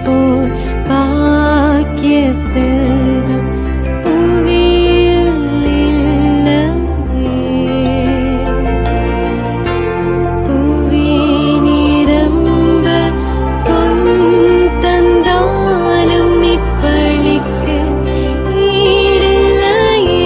போல் பாக்கிய செல்வம் புவியில் இல்லையே. புவி நிரம்ப பொன் தந்தாலும் இப்பழிக்கு ஈடில்லையே.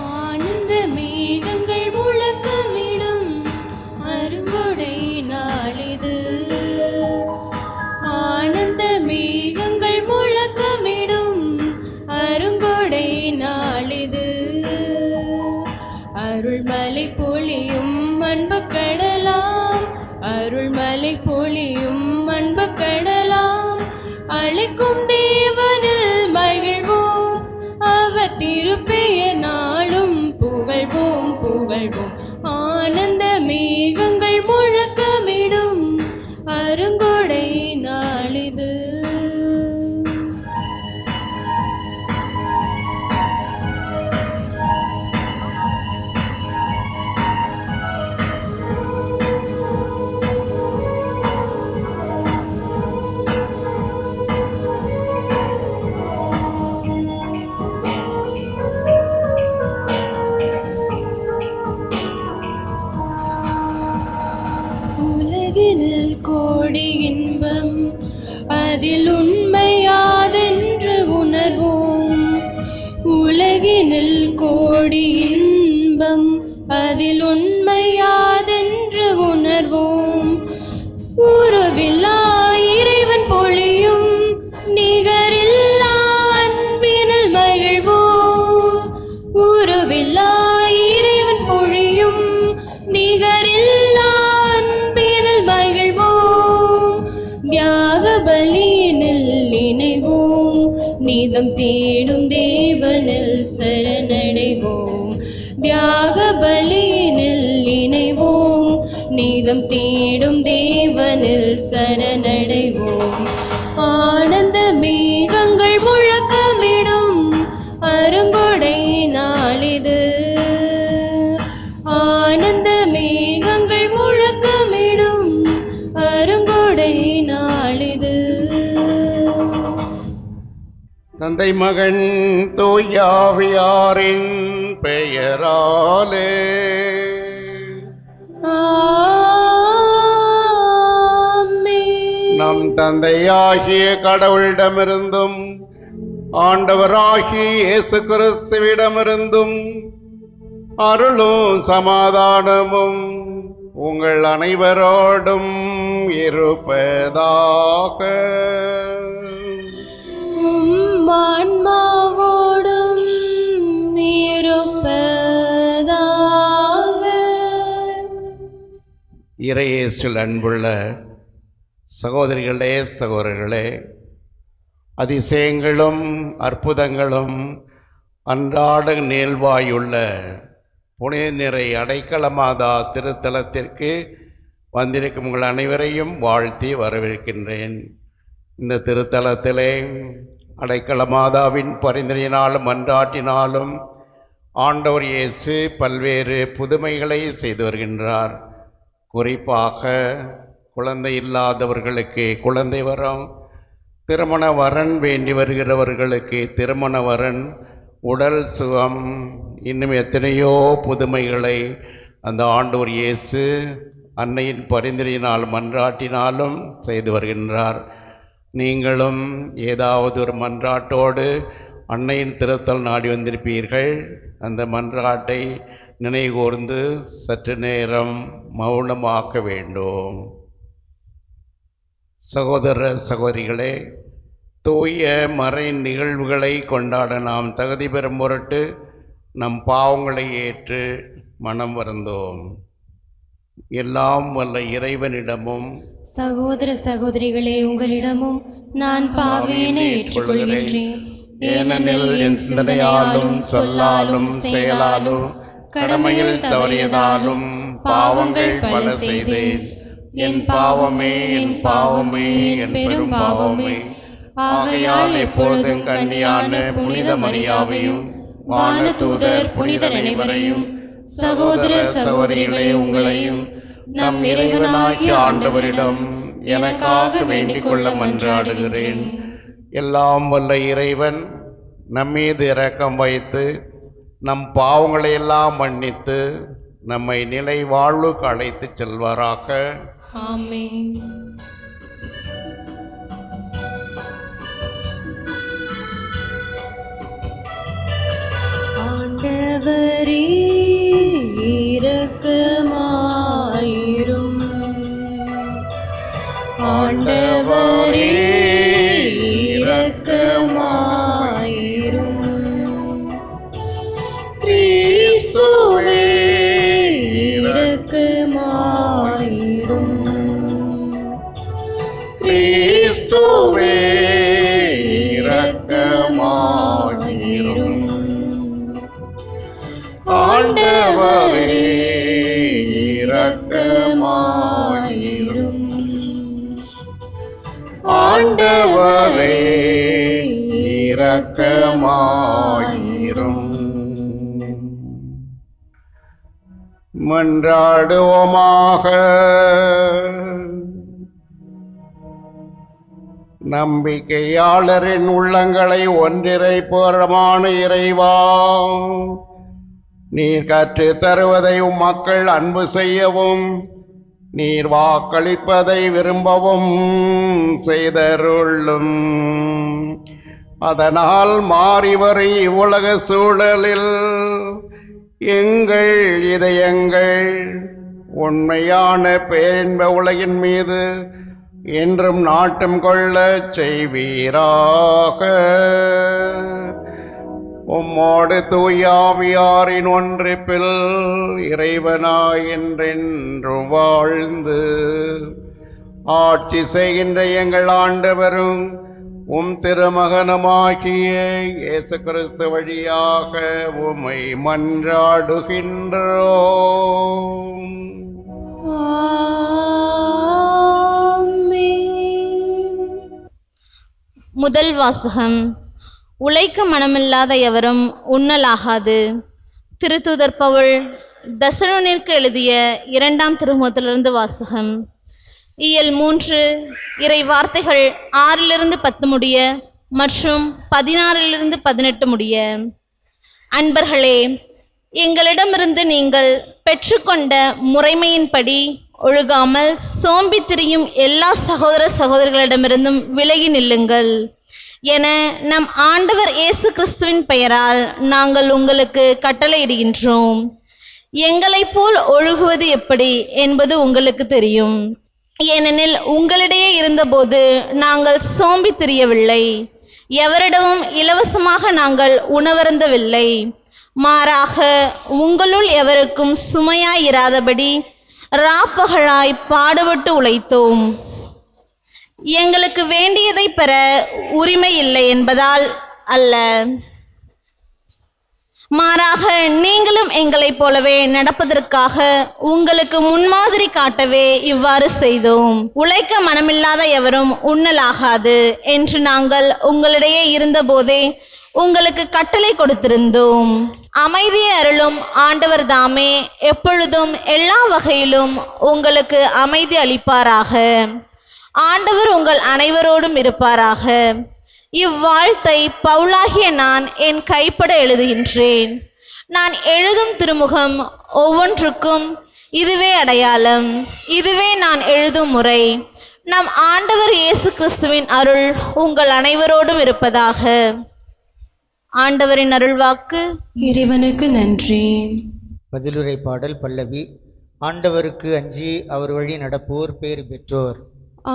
ஆனந்த மேகங்கள் முழக்கமிடும் அருங்கொடை நாளிது. ஆனந்த மேகங்கள் முழக்கமிடும் அருங்கொடை நாளிது. அருள்மலை பொழியும் அன்புக் கடலாம், அருள்மலை பொழியும் அன்புக் கடலாம். அழைக்கும் தேவனில் மகிழ்வோம், அவர் திருப்பெயர் நாளும் புகழ்வோம் புகழ்வோம். ஆனந்த மேகங்கள் முழக்கமிடும் அருங்கொடை நாளிது. உலகினில் கோடி இன்பம், அதில் உண்மையாதென்று உணர்வோம். உலகினில் கோடி இன்பம், அதில் உண்மையாதென்று உணர்வோம். உருவில்லா இறைவன் பொழியும் நிகரில்லா அன்பினில் மகிழ்வோம். உருவில்லா இறைவன் பொழியும் நிகரில்லா அன்பினில் மகிழ்வோம். தியாக பலியினில் இணைவோம், நீதம் தேடும் தேவனில் சரணடைவோம். தியாக பலியினில் இணைவோம், நீதம் தேடும் தேவனில் சரணடைவோம். ஆனந்த மேகங்கள் முழக்கமிடும் அருங்கொடை நாளிது. ஆனந்த மேகங்கள் முழக்கமிடும் அருங்கொடை நாளிது. தந்தை மகன் தூயாவியாரின் பெயராலே ஆமென். நம் தந்தையாகிய கடவுளிடமிருந்தும் ஆண்டவராகிய இயேசு கிறிஸ்துவிடமிருந்தும் அருளும் சமாதானமும் உங்கள் அனைவரோடும் இருப்பதாக. உம் ஆன்மாவோடும் இருப்பதாக. இறையேசுவில் அன்புள்ள சகோதரிகளே சகோதரர்களே, அதிசயங்களும் அற்புதங்களும் அன்றாட நிகழ்வாயுள்ள புனித நிறை அடைக்கலமாதா திருத்தலத்திற்கு வந்திருக்கும் உங்கள் அனைவரையும் வாழ்த்தி வரவேற்கின்றேன். இந்த திருத்தலத்திலே அடைக்கலமாதாவின் பரிந்துரையினாலும் மன்றாட்டினாலும் ஆண்டவர் இயேசு பல்வேறு புதுமைகளை செய்து வருகின்றார். குறிப்பாக குழந்தை இல்லாதவர்களுக்கு குழந்தை வரம், திருமண வரன் வேண்டி வருகிறவர்களுக்கு திருமண வரன், உடல் சுகம், இன்னும் எத்தனையோ புதுமைகளை அந்த ஆண்டவர் இயேசு அன்னையின் பரிந்துரையினால் மன்றாட்டினாலும் செய்து வருகின்றார். நீங்களும் ஏதாவது ஒரு மன்றாட்டோடு அன்னையின் திருத்தல் நாடி வந்திருப்பீர்கள். அந்த மன்றாட்டை நினைகூர்ந்து சற்று நேரம் மௌனமாக்க வேண்டும். சகோதர சகோதரிகளே, தூய மறை நிகழ்வுகளை கொண்டாட நாம் தகுதி பெறும் பொருட்டு நம் பாவங்களை ஏற்று மனம் வருந்தோம். எல்லாம் வல்ல இறைவனிடமும் சகோதர சகோதரிகளே, உங்களிடமும் நான் பாவியினை ஏற்றுக்கொள்கின்றேன். ஏனெனில் என் சிந்தனையாலும் சொல்லாலும் செயலாலும் கடமையில் தவறியதாலும் பாவங்கள் பல செய்தேன். என் பாவமே, என் பாவமே, என் பெரும் பாவமே. ஆகையால் எப்பொழுதும் கன்னியான புனித மரியாவையும் வானதூதர் புனிதர் அனைவரையும் சகோதர சகோதரிகளே உங்களையும் நம் இறைவனாகிய ஆண்டவரிடம் எனக்காக வேண்டிக் கொள்ள மன்றாடுகிறேன். எல்லாம் வல்ல இறைவன் நம்மீது இரக்கம் வைத்து நம் பாவங்களை எல்லாம் மன்னித்து நம்மை நிலை வாழ்வுக்கு அழைத்து செல்வாராக. ஆமென். ஆண்டவரே இரக்கமாயிரும். ஆண்டவரே இரக்கமாயிரும். கிறிஸ்துவே இரக்கமாயிரும். கிறிஸ்துவே இரக்கமாயிரும். ஆண்டவரே இரக்கமாயிரும். ஆண்டவரே இரக்கமாயிரும். மன்றாடுவோமாக. நம்பிக்கையாளரின் உள்ளங்களை ஒன்றிணைப்போரமான இறைவா, நீர் கற்று தருவதை மக்கள் அன்பு செய்யவும் நீர் வாக்களிப்பதை விரும்பவும் செய்தருளும். அதனால் மாறிவரும் இவ்வுலக சூழலில் எங்கள் இதயங்கள் உண்மையான பேரின்ப உலகின் மீது என்றும் நாட்டம் கொள்ள செய்வீராக. உம்மோடு தூயாவியாரின் ஒன்றிப்பில் இறைவனாய் என்றென்றும் வாழ்ந்து ஆட்சி செய்கின்ற எங்கள் ஆண்டவரும் உம் திருமகனமாகிய இயேசு கிறிஸ்து வழியாக உம்மை மன்றாடுகின்றோம். முதல் வாசகம். உழைக்க மனமில்லாத எவரும் உண்ணலாகாது. திருத்தூதர் பவுல் தெசலோனிற்கு எழுதிய 2ஆம் திருமுகத்திலிருந்து வாசகம். இயல் 3 இறை வார்த்தைகள் 6-10 முடிய மற்றும் 16-18 முடிய. அன்பர்களே, எங்களிடமிருந்து நீங்கள் பெற்றுக்கொண்ட முறைமையின்படி ஒழுகாமல் சோம்பி திரியும் எல்லா சகோதர சகோதரிகளிடமிருந்தும் விலகி நில்லுங்கள் என நம் ஆண்டவர் இயேசு கிறிஸ்துவின் பெயரால் நாங்கள் உங்களுக்கு கட்டளையிடுகின்றோம். எங்களைப் போல் ஒழுகுவது எப்படி என்பது உங்களுக்கு தெரியும். ஏனெனில் உங்களிடையே இருந்தபோது நாங்கள் சோம்பி திரியவில்லை, எவரிடமும் இலவசமாக நாங்கள் உணவருந்தவில்லை. மாறாக உங்களுள் எவருக்கும் சுமையாயிராதபடி ராப்பகலாய் பாடுபட்டு உழைத்தோம். எங்களுக்கு வேண்டியதை பெற உரிமை இல்லை என்பதால் அல்ல, மாறாக நீங்களும் எங்களைப் போலவே நடப்பதற்காக உங்களுக்கு முன்மாதிரி காட்டவே இவ்வாறு செய்தோம். உழைக்க மனமில்லாத எவரும் உண்ணலாகாது என்று நாங்கள் உங்களிடையே இருந்தபோதே உங்களுக்கு கட்டளை கொடுத்திருந்தோம். அமைதியை அருளும் ஆண்டவர் தாமே எப்பொழுதும் எல்லா வகையிலும் உங்களுக்கு அமைதி அளிப்பாராக. ஆண்டவர் உங்கள் அனைவரோடும் இருப்பாராக. இவ்வாழ்த்தை பவுலாகிய நான் என் கைப்பட எழுதுகின்றேன். நான் எழுதும் திருமுகம் ஒவ்வொன்றுக்கும் இதுவே அடையாளம், இதுவே நான் எழுதும் முறை. நம் ஆண்டவர் இயேசு கிறிஸ்துவின் அருள் உங்கள் அனைவரோடும் இருப்பதாக. ஆண்டவரின் அருள்வாக்கு. இறைவனுக்கு நன்றி. பதிலுரை பாடல் பல்லவி. ஆண்டவருக்கு அஞ்சி அவர் வழி நடப்போர் பேறு பெற்றோர்.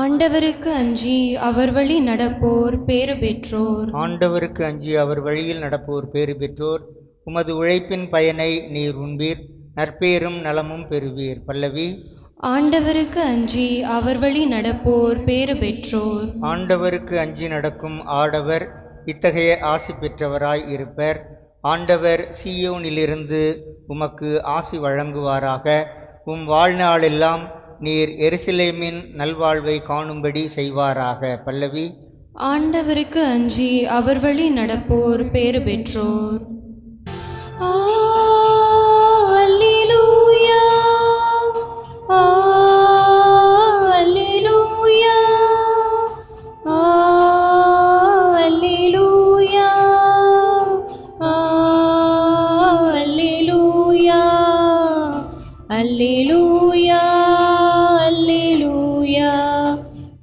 ஆண்டவருக்கு அஞ்சி அவர் வழி நடப்போர் பேறு பெற்றோர். ஆண்டவருக்கு அஞ்சி அவர் வழியில் நடப்போர் பேறு பெற்றோர். உமது உழைப்பின் பயனை நீர் உண்பீர், நற்பேரும் நலமும் பெறுவீர். பல்லவி. ஆண்டவருக்கு அஞ்சி அவர் வழி நடப்போர் பேறு பெற்றோர். ஆண்டவருக்கு அஞ்சி நடக்கும் ஆடவர் இத்தகைய ஆசி பெற்றவராய் இருப்பர். ஆண்டவர் சீயோனிலிருந்து உமக்கு ஆசி வழங்குவாராக. உம் வாழ்நாளெல்லாம் நீர் எருசலேமின் நல்வாழ்வை காணும்படி செய்வாராக. பல்லவி. ஆண்டவருக்கு அஞ்சி அவர் வழி நடப்போர் பேறு பெற்றோர். அல்லேலூயா, அல்லேலூயா, அல்லேலூயா, அல்லேலூயா, அல்லேலூயா,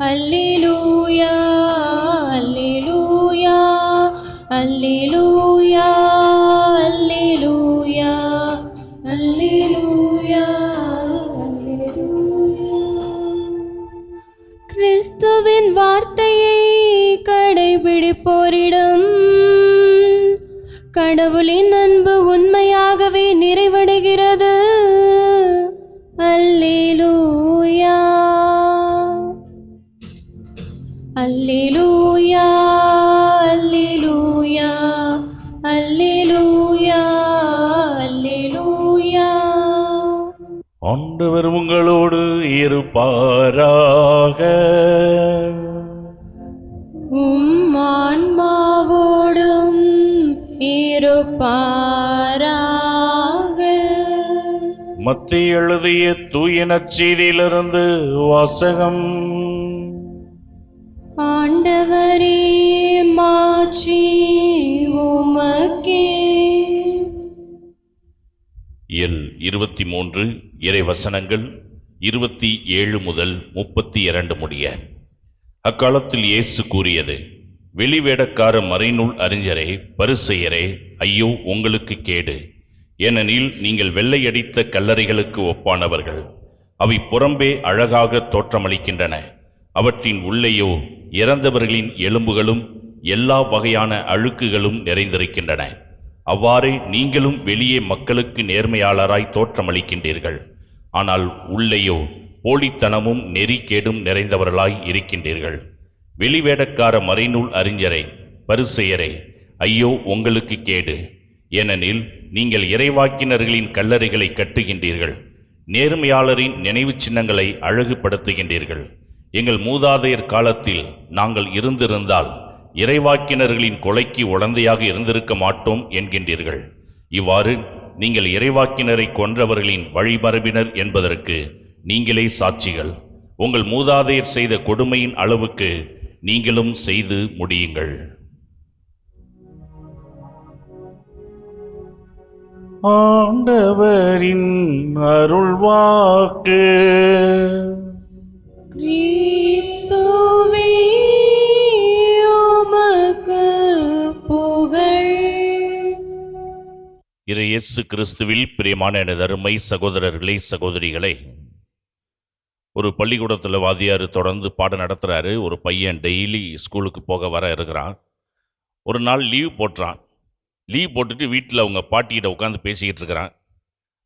அல்லேலூயா, அல்லேலூயா, அல்லேலூயா, அல்லேலூயா, அல்லேலூயா, அல்லேலூயா. கிறிஸ்துவின் வார்த்தையை கடைபிடிப்போரிடம் கடவுளின் அன்பு உண்மையாகவே நிறைவடைகிறது. அல்லேலூயா, அல்லேலூயா, அல்லேலூயா, அல்லேலூயா, அல்லேலூயா. ஆண்டவர் உங்களோடு இருப்பாராக. உம் ஆன்மாவோடும் இருப்பாராக. மத்தேயு எழுதிய தூய நற்செய்தியிலிருந்து வாசகம். ஆண்டவரே, மாட்சி உமக்கே. இயல் 23 இறை வசனங்கள் 27 முதல் 32 முடிய. அக்காலத்தில் இயேசு கூறியது: வெளிவேடக்கார மறைநூல் அறிஞரே, பரிசேயரே, ஐயோ உங்களுக்கு கேடு! ஏனெனில் நீங்கள் வெள்ளையடித்த கல்லறைகளுக்கு ஒப்பானவர்கள். அவை புறம்பே அழகாக தோற்றமளிக்கின்றன, அவற்றின் உள்ளேயோ இறந்தவர்களின் எலும்புகளும் எல்லா வகையான அழுக்குகளும் நிறைந்திருக்கின்றன. அவ்வாறே நீங்களும் வெளியே மக்களுக்கு நேர்மையாளராய் தோற்றமளிக்கின்றீர்கள், ஆனால் உள்ளேயோ போலித்தனமும் நெறிக்கேடும் நிறைந்தவர்களாய் இருக்கின்றீர்கள். வெளிவேடக்கார மறைநூல் அறிஞரே, பரிசேயரே, ஐயோ உங்களுக்கு கேடு! ஏனெனில் நீங்கள் இறைவாக்கினர்களின் கல்லறைகளை கட்டுகின்றீர்கள், நேர்மையாளரின் நினைவு சின்னங்களை அழகுபடுத்துகின்றீர்கள். எங்கள் மூதாதையர் காலத்தில் நாங்கள் இருந்திருந்தால் இறைவாக்கினர்களின் கொலைக்கு உடந்தையாக இருந்திருக்க மாட்டோம் என்கின்றீர்கள். இவ்வாறு நீங்கள் இறைவாக்கினரை கொன்றவர்களின் வழிமரபினர் என்பதற்கு நீங்களே சாட்சிகள். உங்கள் மூதாதையர் செய்த கொடுமையின் அளவுக்கு நீங்களும் செய்து முடியுங்கள். ஆண்டவரின் அருள்வாக்கு. கிறிஸ்துவே, உமக்கு புகழ். இயேசு கிறிஸ்துவில் பிரியமான எனது அருமை சகோதரர்களே, சகோதரிகளே, ஒரு பள்ளிக்கூடத்தில் வாத்தியார் தொடர்ந்து பாடம் நடத்துகிறாரு. ஒரு பையன் டெய்லி ஸ்கூலுக்கு போக வர இருக்கிறான். ஒரு நாள் லீவ் போட்டுறான். லீவ் போட்டுட்டு வீட்டில் அவங்க பாட்டிகிட்ட உட்காந்து பேசிக்கிட்டு இருக்கிறான்.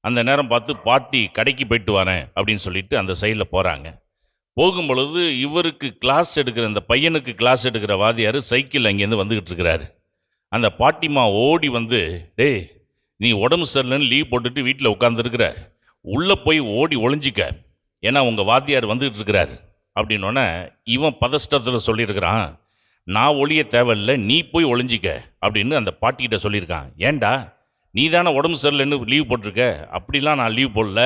அந்த நேரம் பார்த்து பாட்டி கடைக்கு போயிட்டு வரேன் அப்படின்னு சொல்லிட்டு அந்த சைடில் போகிறாங்க. போகும்பொழுது இவருக்கு கிளாஸ் எடுக்கிற, அந்த பையனுக்கு கிளாஸ் எடுக்கிற வாத்தியார் சைக்கிள் அங்கேருந்து வந்துக்கிட்டு இருக்கிறாரு. அந்த பாட்டிமா ஓடி வந்து, டேய், நீ உடம்பு சரியில்லைன்னு லீவ் போட்டுட்டு வீட்டில் உட்காந்துருக்கிற, உள்ளே போய் ஓடி ஒளிஞ்சிக்க, ஏன்னா உங்கள் வாத்தியார் வந்துக்கிட்டு இருக்கிறாரு அப்படின்னோடனே இவன் பதஷ்டத்தில் சொல்லியிருக்கிறான், நான் ஒளிய தேவையில்லை, நீ போய் ஒளிஞ்சிக்க அப்படின்னு அந்த பாட்டிக்கிட்ட சொல்லியிருக்கான். ஏண்டா, நீ தானே உடம்பு சரியில்லைன்னு லீவ் போட்டிருக்க? அப்படிலாம் நான் லீவ் போடல,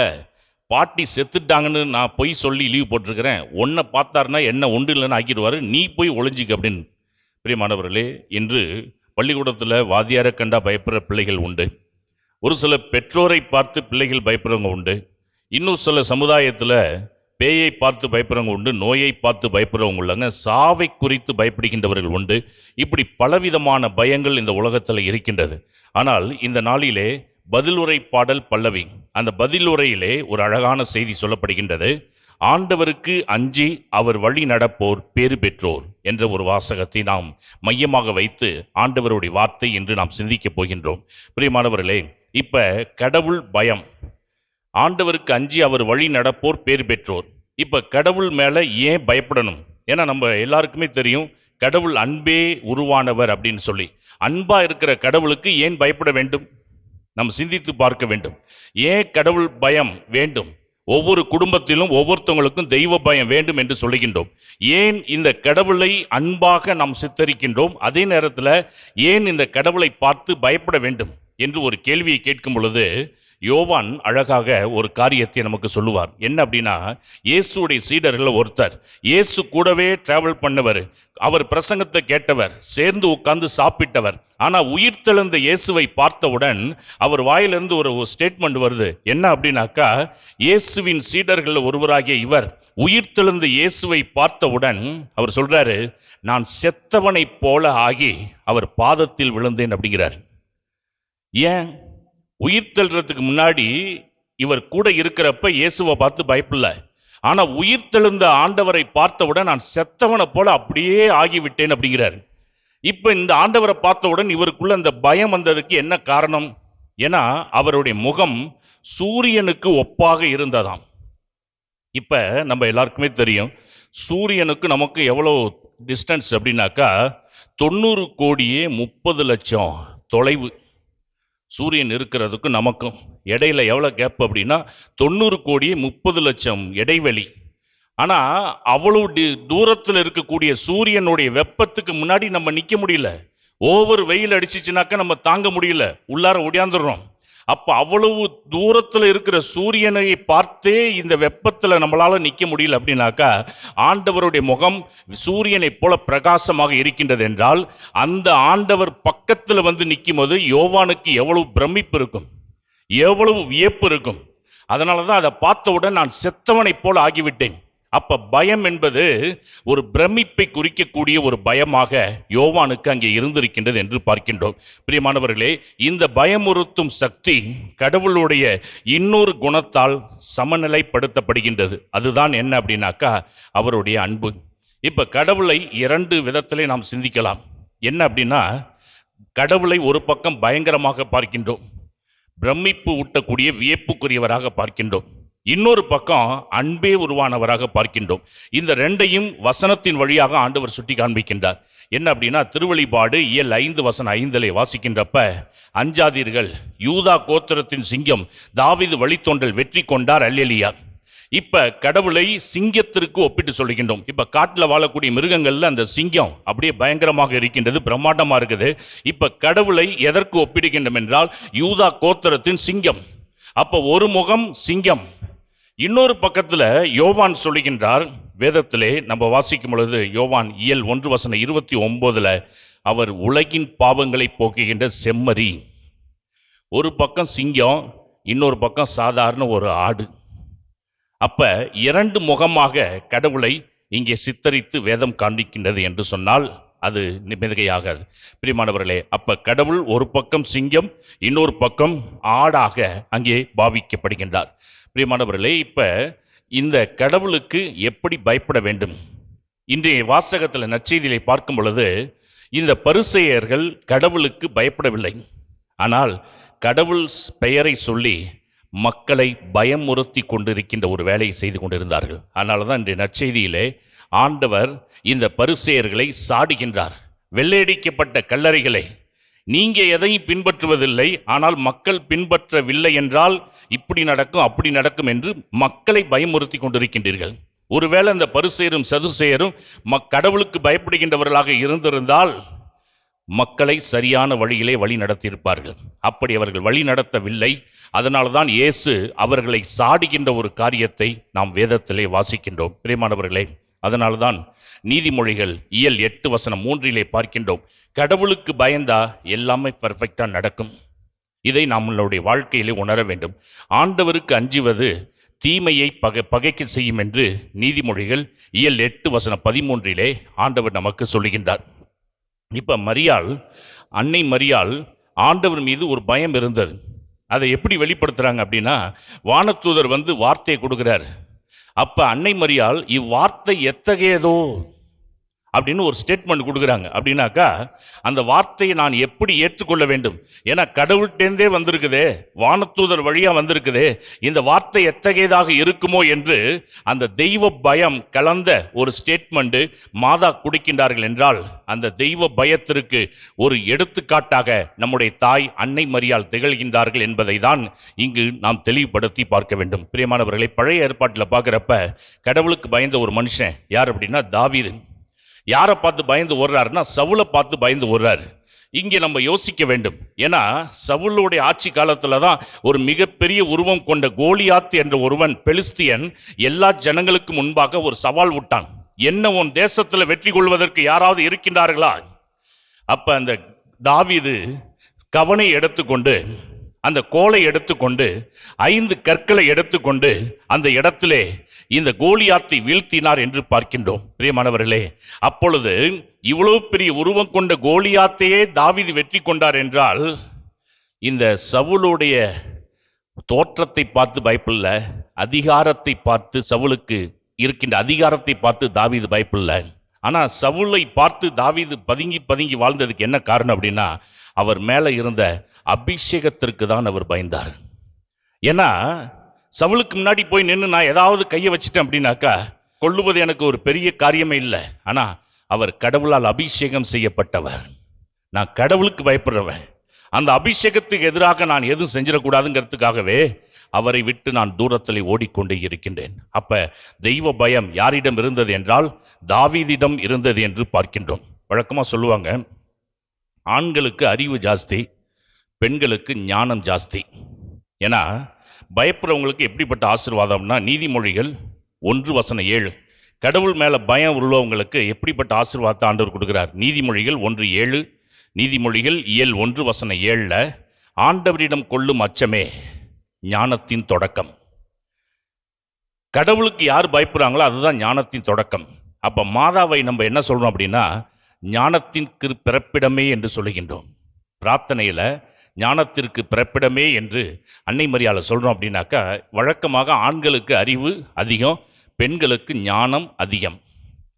பாட்டி செத்துட்டாங்கன்னு நான் பொய் சொல்லி லீவ் போட்டிருக்கிறேன். ஒன்றை பார்த்தாருன்னா என்ன ஒன்று இல்லைன்னு ஆக்கிடுவார், நீ போய் ஒளிஞ்சிக்க அப்படின்னு. பிரியமானவர்களே, இன்று பள்ளிக்கூடத்தில் வாத்தியாரை கண்டா பயப்படுற பிள்ளைகள் உண்டு. ஒரு சில பெற்றோரை பார்த்து பிள்ளைகள் பயப்படுறவங்க உண்டு. இன்னும் சில சமுதாயத்தில் பேயை பார்த்து பயப்படுறவங்க உண்டு, நோயை பார்த்து பயப்படுறவங்க உள்ளங்க, சாவை குறித்து பயப்படுகின்றவர்கள் உண்டு. இப்படி பலவிதமான பயங்கள் இந்த உலகத்தில் இருக்கின்றது. ஆனால் இந்த நாளிலே பதிலுரை பாடல் பல்லவி, அந்த பதிலுரையிலே ஒரு அழகான செய்தி சொல்லப்படுகின்றது. ஆண்டவருக்கு அஞ்சி அவர் வழி நடப்போர் பேறு பெற்றோர் என்ற ஒரு வாசகத்தை நாம் மையமாக வைத்து ஆண்டவருடைய வார்த்தை என்று நாம் சிந்திக்கப் போகின்றோம். பிரியமானவர்களே, இப்ப கடவுள் பயம், ஆண்டவருக்கு அஞ்சி அவர் வழி நடப்போர் பேறு பெற்றோர். இப்ப கடவுள் மேல ஏன் பயப்படணும்? ஏன்னா நம்ம எல்லாருக்குமே தெரியும் கடவுள் அன்பே உருவானவர் அப்படின்னு சொல்லி. அன்பா இருக்கிற கடவுளுக்கு ஏன் பயப்பட வேண்டும்? நம்ம சிந்தித்து பார்க்க வேண்டும். ஏன் கடவுள் பயம் வேண்டும்? ஒவ்வொரு குடும்பத்திலும் ஒவ்வொருத்தவங்களுக்கும் தெய்வ பயம் வேண்டும் என்று சொல்லுகின்றோம். ஏன் இந்த கடவுளை அன்பாக நாம் சித்தரிக்கின்றோம்? அதே நேரத்தில் ஏன் இந்த கடவுளை பார்த்து பயப்பட வேண்டும் என்று ஒரு கேள்வியை கேட்கும் பொழுது யோவான் அழகாக ஒரு காரியத்தை நமக்கு சொல்லுவார். என்ன அப்படின்னா, இயேசுடைய சீடர்கள் ஒருத்தர், இயேசு கூடவே டிராவல் பண்ணவர், அவர் பிரசங்கத்தை கேட்டவர், சேர்ந்து உட்கார்ந்து சாப்பிட்டவர். ஆனால் உயிர்த்தெழுந்த இயேசுவை பார்த்தவுடன் அவர் வாயிலிருந்து ஒரு ஸ்டேட்மெண்ட் வருது. என்ன அப்படின்னாக்கா, இயேசுவின் சீடர்கள் ஒருவராகிய இவர் உயிர்த்தெழுந்த இயேசுவை பார்த்தவுடன் அவர் சொல்றாரு, நான் செத்தவனைப் போல ஆகி அவர் பாதத்தில் விழுந்தேன் அப்படிங்கிறார். ஏன்? உயிர்த்தெழுறதுக்கு முன்னாடி இவர் கூட இருக்கிறப்ப இயேசுவை பார்த்து பயப்படல. ஆனால் உயிர்த்தெழுந்த ஆண்டவரை பார்த்தவுடன் நான் செத்தவனை போல அப்படியே ஆகிவிட்டேன் அப்படிங்கிறார். இப்போ இந்த ஆண்டவரை பார்த்தவுடன் இவருக்குள்ள அந்த பயம் வந்ததுக்கு என்ன காரணம்? ஏன்னா அவருடைய முகம் சூரியனுக்கு ஒப்பாக இருந்ததாம். இப்போ நம்ம எல்லாருக்குமே தெரியும் சூரியனுக்கு நமக்கு எவ்வளோ டிஸ்டன்ஸ் அப்படின்னாக்கா 90 கோடியே 30 லட்சம் தொலைவு. சூரியன் இருக்கிறதுக்கும் நமக்கும் இடையில எவ்வளோ கேப் அப்படின்னா 90 கோடியே 30 லட்சம் இடைவெளி. ஆனால் அவ்வளவு தூரத்தில் இருக்கக்கூடிய சூரியனுடைய வெப்பத்துக்கு முன்னாடி நம்ம நிற்க முடியல. ஓவர் வெயில் அடிச்சிச்சுனாக்கா நம்ம தாங்க முடியல, உள்ளார ஒடியாந்துடுறோம். அப்போ அவ்வளவு தூரத்தில் இருக்கிற சூரியனை பார்த்தே இந்த வெப்பத்தில் நம்மளால் நிற்க முடியல அப்படின்னாக்கா ஆண்டவருடைய முகம் சூரியனை போல பிரகாசமாக இருக்கின்றது என்றால் அந்த ஆண்டவர் பக்கத்தில் வந்து நிற்கும் போது யோவானுக்கு எவ்வளவு பிரமிப்பு இருக்கும், எவ்வளவு வியப்பு இருக்கும். அதனால தான் அதை பார்த்தவுடன் நான் செத்தவனைப் போல ஆகிவிட்டேன். அப்ப பயம் என்பது ஒரு பிரமிப்பை குறிக்கக்கூடிய ஒரு பயமாக யோவானுக்கு அங்கே இருந்திருக்கின்றது என்று பார்க்கின்றோம். பிரியமானவர்களே, இந்த பயமுறுத்தும் சக்தி கடவுளுடைய இன்னொரு குணத்தால் சமநிலைப்படுத்தப்படுகின்றது. அதுதான் என்ன அப்படின்னாக்கா அவருடைய அன்பு. இப்ப கடவுளை 2 விதத்திலே நாம் சிந்திக்கலாம். என்ன அப்படின்னா, கடவுளை ஒரு பக்கம் பயங்கரமாக பார்க்கின்றோம், பிரமிப்பு ஊட்டக்கூடிய வியப்புக்குரியவராக பார்க்கின்றோம். இன்னொரு பக்கம் அன்பே உருவானவராக பார்க்கின்றோம். இந்த 2ஐயும் வசனத்தின் வழியாக ஆண்டவர் சுட்டி காண்பிக்கின்றார். என்ன அப்படின்னா, திருவெளிப்பாடு இயல் 5:5 வாசிக்கின்றப்ப, அஞ்சாதீர்கள், யூதா கோத்திரத்தின் சிங்கம் தாவீது வழித்தோன்றல் வெற்றி கொண்டார், அல்லேலூயா. இப்ப கடவுளை சிங்கத்திற்கு ஒப்பிட்டு சொல்லுகின்றோம். இப்ப காட்டில் வாழக்கூடிய மிருகங்கள்ல அந்த சிங்கம் அப்படியே பயங்கரமாக இருக்கின்றது, பிரம்மாண்டமா இருக்குது. இப்ப கடவுளை எதற்கு ஒப்பிடுகின்றோம் என்றால் யூதா கோத்திரத்தின் சிங்கம். அப்ப ஒரு முகம் சிங்கம், இன்னொரு பக்கத்தில் யோவான் சொல்லுகின்றார். வேதத்திலே நம்ம வாசிக்கும் பொழுது யோவான் இயல் 1:29 அவர் உலகின் பாவங்களை போக்குகின்ற செம்மறி. ஒரு பக்கம் சிங்கம், இன்னொரு பக்கம் சாதாரண ஒரு ஆடு. அப்ப 2 முகமாக கடவுளை இங்கே சித்தரித்து வேதம் காண்பிக்கின்றது என்று சொன்னால் அது மிகையாகாது. பிரியமானவர்களே, அப்ப கடவுள் ஒரு பக்கம் சிங்கம், இன்னொரு பக்கம் ஆடாக அங்கே பாவிக்கப்படுகின்றார். பிரியமானவர்களே, இப்ப இந்த கடவுளுக்கு எப்படி பயப்பட வேண்டும்? இன்றைய வாசகத்தில் நற்செய்தியிலே பார்க்கும் பொழுது இந்த பரிசேயர்கள் கடவுளுக்கு பயப்படவில்லை, ஆனால் கடவுள் பெயரை சொல்லி மக்களை பயமுறுத்தி கொண்டிருக்கின்ற ஒரு வேலையை செய்து கொண்டிருந்தார்கள். அதனால தான் இன்றைய நற்செய்தியிலே ஆண்டவர் இந்த பரிசேயர்களை சாடுகின்றார். வெள்ளையடிக்கப்பட்ட கல்லறைகளை நீங்க எதையும் பின்பற்றுவதில்லை, ஆனால் மக்கள் பின்பற்றவில்லை என்றால் இப்படி நடக்கும் அப்படி நடக்கும் என்று மக்களை பயமுறுத்தி கொண்டிருக்கின்றீர்கள். ஒருவேளை இந்த பரிசேயரும் சதுசேயரும் கடவுளுக்கு பயப்படுகின்றவர்களாக இருந்திருந்தால் மக்களை சரியான வழியிலே வழி நடத்தியிருப்பார்கள். அப்படி அவர்கள் வழி நடத்தவில்லை. அதனால தான் இயேசு அவர்களை சாடுகின்ற ஒரு காரியத்தை நாம் வேதத்திலே வாசிக்கின்றோம். பிரியமானவர்களே, அதனால்தான் நீதிமொழிகள் இயல் 8:3 பார்க்கின்றோம், கடவுளுக்கு பயந்தா எல்லாமே பர்ஃபெக்டாக நடக்கும். இதை நம்மளுடைய வாழ்க்கையிலே உணர வேண்டும். ஆண்டவருக்கு அஞ்சுவது தீமையை பகைக்கு செய்யும் என்று நீதிமொழிகள் இயல் 8:13 ஆண்டவர் நமக்கு சொல்லுகின்றார். இப்போ மரியாள், அன்னை மரியாள், ஆண்டவர் மீது ஒரு பயம் இருந்தது. அதை எப்படி வெளிப்படுத்துகிறாங்க அப்படின்னா, வானதூதர் வந்து வார்த்தையை கொடுக்குறார். அப்போ அன்னை மரியாள் இவ்வார்த்தை எத்தகையதோ அப்படின்னு ஒரு ஸ்டேட்மெண்ட் கொடுக்குறாங்க. அப்படின்னாக்கா அந்த வார்த்தையை நான் எப்படி ஏற்றுக்கொள்ள வேண்டும்? ஏன்னா கடவுள்கிட்டேருந்தே வந்திருக்குதே, வானதூதர் வழியாக வந்திருக்குதே, இந்த வார்த்தை எத்தகையதாக இருக்குமோ என்று அந்த தெய்வ பயம் கலந்த ஒரு ஸ்டேட்மெண்ட்டு மாதா கொடுக்கின்றார்கள் என்றால், அந்த தெய்வ பயத்திற்கு ஒரு எடுத்துக்காட்டாக நம்முடைய தாய் அன்னை மரியாள் திகழ்கின்றார்கள் என்பதை தான் இங்கு நாம் தெளிவுபடுத்தி பார்க்க வேண்டும். பிரியமானவர்களை, பழைய ஏற்பாட்டில் பார்க்குறப்ப கடவுளுக்கு பயந்த ஒரு மனுஷன் யார் அப்படின்னா தாவீது. யாரை பார்த்து பயந்து ஓடுறாருன்னா சவுலை பார்த்து பயந்து ஓடுறாரு. இங்கே நம்ம யோசிக்க வேண்டும். ஏன்னா சவுலுடைய ஆட்சி காலத்தில் தான் ஒரு மிகப்பெரிய உருவம் கொண்ட கோலியாத் என்ற ஒருவன், பெலிஸ்தியன், எல்லா ஜனங்களுக்கு முன்பாக ஒரு சவால் விட்டான். என்ன, உன் தேசத்தில் வெற்றி கொள்வதற்கு யாராவது இருக்கின்றார்களா? அப்போ அந்த தாவீது கவனை எடுத்துக்கொண்டு, அந்த கோலை எடுத்துக்கொண்டு, 5 கற்களை எடுத்துக்கொண்டு அந்த இடத்திலே இந்த கோலியாத்தை வீழ்த்தினார் என்று பார்க்கின்றோம். பிரியமானவர்களே, அப்பொழுது இவ்வளவு பெரிய உருவம் கொண்ட கோலியாத்தையே தாவீது வெற்றி கொண்டார் என்றால், இந்த சவுலுடைய தோற்றத்தை பார்த்து பயப்படல, அதிகாரத்தை பார்த்து, சவுலுக்கு இருக்கின்ற அதிகாரத்தை பார்த்து தாவீது பயப்படல. ஆனால் சவுலை பார்த்து தாவீது பதுங்கி வாழ்ந்ததுக்கு என்ன காரணம் அப்படின்னா, அவர் மேலே இருந்த அபிஷேகத்திற்கு தான் அவர் பயந்தார். ஏன்னா சவுலுக்கு முன்னாடி போய் நின்று நான் ஏதாவது கையை வச்சிட்டேன் அப்படின்னாக்கா கொல்லுவது எனக்கு ஒரு பெரிய காரியமே இல்லை. ஆனால் அவர் கடவுளால் அபிஷேகம் செய்யப்பட்டவர். நான் கடவுளுக்கு பயப்படுறவன். அந்த அபிஷேகத்துக்கு எதிராக நான் எதுவும் செஞ்சிடக்கூடாதுங்கிறதுக்காகவே அவரை விட்டு நான் தூரத்தில் ஓடிக்கொண்டே இருக்கின்றேன். அப்போ தெய்வ பயம் யாரிடம் இருந்தது என்றால் தாவீதிடம் இருந்தது என்று பார்க்கின்றோம். வழக்கமாக சொல்லுவாங்க, ஆண்களுக்கு அறிவு ஜாஸ்தி, பெண்களுக்கு ஞானம் ஜாஸ்தி. ஏன்னா பயப்படுறவங்களுக்கு எப்படிப்பட்ட ஆசீர்வாதம்னா, நீதிமொழிகள் 1:7 கடவுள் மேலே பயம் உள்ளவங்களுக்கு எப்படிப்பட்ட ஆசீர்வாதத்தை ஆண்டவர் கொடுக்குறார். நீதிமொழிகள் 1:7, நீதிமொழிகள் இயல் 1:7, ஆண்டவரிடம் கொள்ளும் அச்சமே ஞானத்தின் தொடக்கம். கடவுளுக்கு யார் பயப்படுறாங்களோ அதுதான் ஞானத்தின் தொடக்கம். அப்போ மாதாவை நம்ம என்ன சொல்கிறோம் அப்படின்னா, ஞானத்திற்கு பிறப்பிடமே என்று சொல்லுகின்றோம். பிரார்த்தனையில் ஞானத்திற்கு பிறப்பிடமே என்று அன்னை மரியாளை சொல்கிறோம். அப்படின்னாக்கா வழக்கமாக ஆண்களுக்கு அறிவு அதிகம், பெண்களுக்கு ஞானம் அதிகம்.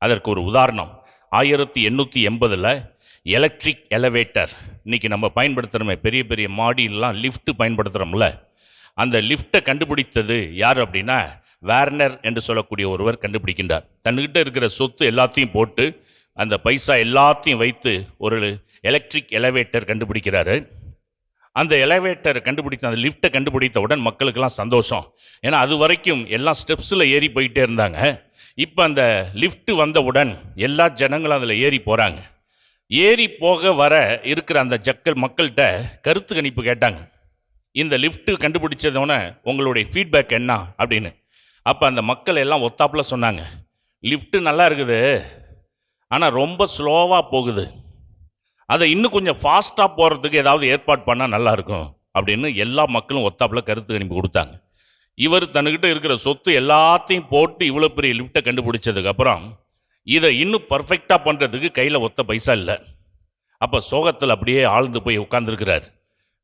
அதற்கு ஒரு உதாரணம், 1880 எலக்ட்ரிக் எலவேட்டர், இன்றைக்கி நம்ம பயன்படுத்துகிறோமே, பெரிய பெரிய மாடிலாம் லிஃப்ட் பயன்படுத்துகிறோம்ல, அந்த லிஃப்ட்டை கண்டுபிடித்தது யார் அப்படின்னா வேர்னர் என்று சொல்லக்கூடிய ஒருவர் கண்டுபிடிக்கின்றார். தன்னுக்கிட்ட இருக்கிற சொத்து எல்லாத்தையும் போட்டு, அந்த பைசா எல்லாத்தையும் வைத்து ஒரு எலக்ட்ரிக் எலவேட்டர் கண்டுபிடிக்கிறாரு. அந்த எலவேட்டரை கண்டுபிடித்த, அந்த லிஃப்ட்டை கண்டுபிடித்தவுடன் மக்களுக்கெல்லாம் சந்தோஷம். ஏன்னா அது வரைக்கும் எல்லாம் ஸ்டெப்ஸில் ஏறி போயிட்டே இருந்தாங்க. இப்போ அந்த லிஃப்ட் வந்தவுடன் எல்லா ஜனங்களும் அதில் ஏறி போகிறாங்க. ஏறி போக வர இருக்கிற அந்த மக்கள்கிட்ட கருத்து கணிப்பு கேட்டாங்க, இந்த லிஃப்ட்டு கண்டுபிடிச்சதோடனே உங்களுடைய ஃபீட்பேக் என்ன அப்படின்னு. அப்போ அந்த மக்கள் எல்லாம் ஒத்தாப்பில் சொன்னாங்க, லிஃப்ட்டு நல்லா இருக்குது, ஆனால் ரொம்ப ஸ்லோவாக போகுது, அதை இன்னும் கொஞ்சம் ஃபாஸ்ட்டாக போகிறதுக்கு ஏதாவது ஏற்பாடு பண்ணால் நல்லாயிருக்கும் அப்படின்னு எல்லா மக்களும் ஒத்தாப்பில் கருத்து கணிப்பு கொடுத்தாங்க. இவர் தன்னுக்கிட்ட இருக்கிற சொத்து எல்லாத்தையும் போட்டு இவ்வளோ பெரிய லிஃப்ட்டை கண்டுபிடிச்சதுக்கப்புறம் இதை இன்னும் பர்ஃபெக்டாக பண்ணுறதுக்கு கையில் ஒத்த பைசா இல்லை. அப்போ சோகத்தில் அப்படியே ஆழ்ந்து போய் உட்காந்துருக்கிறார்.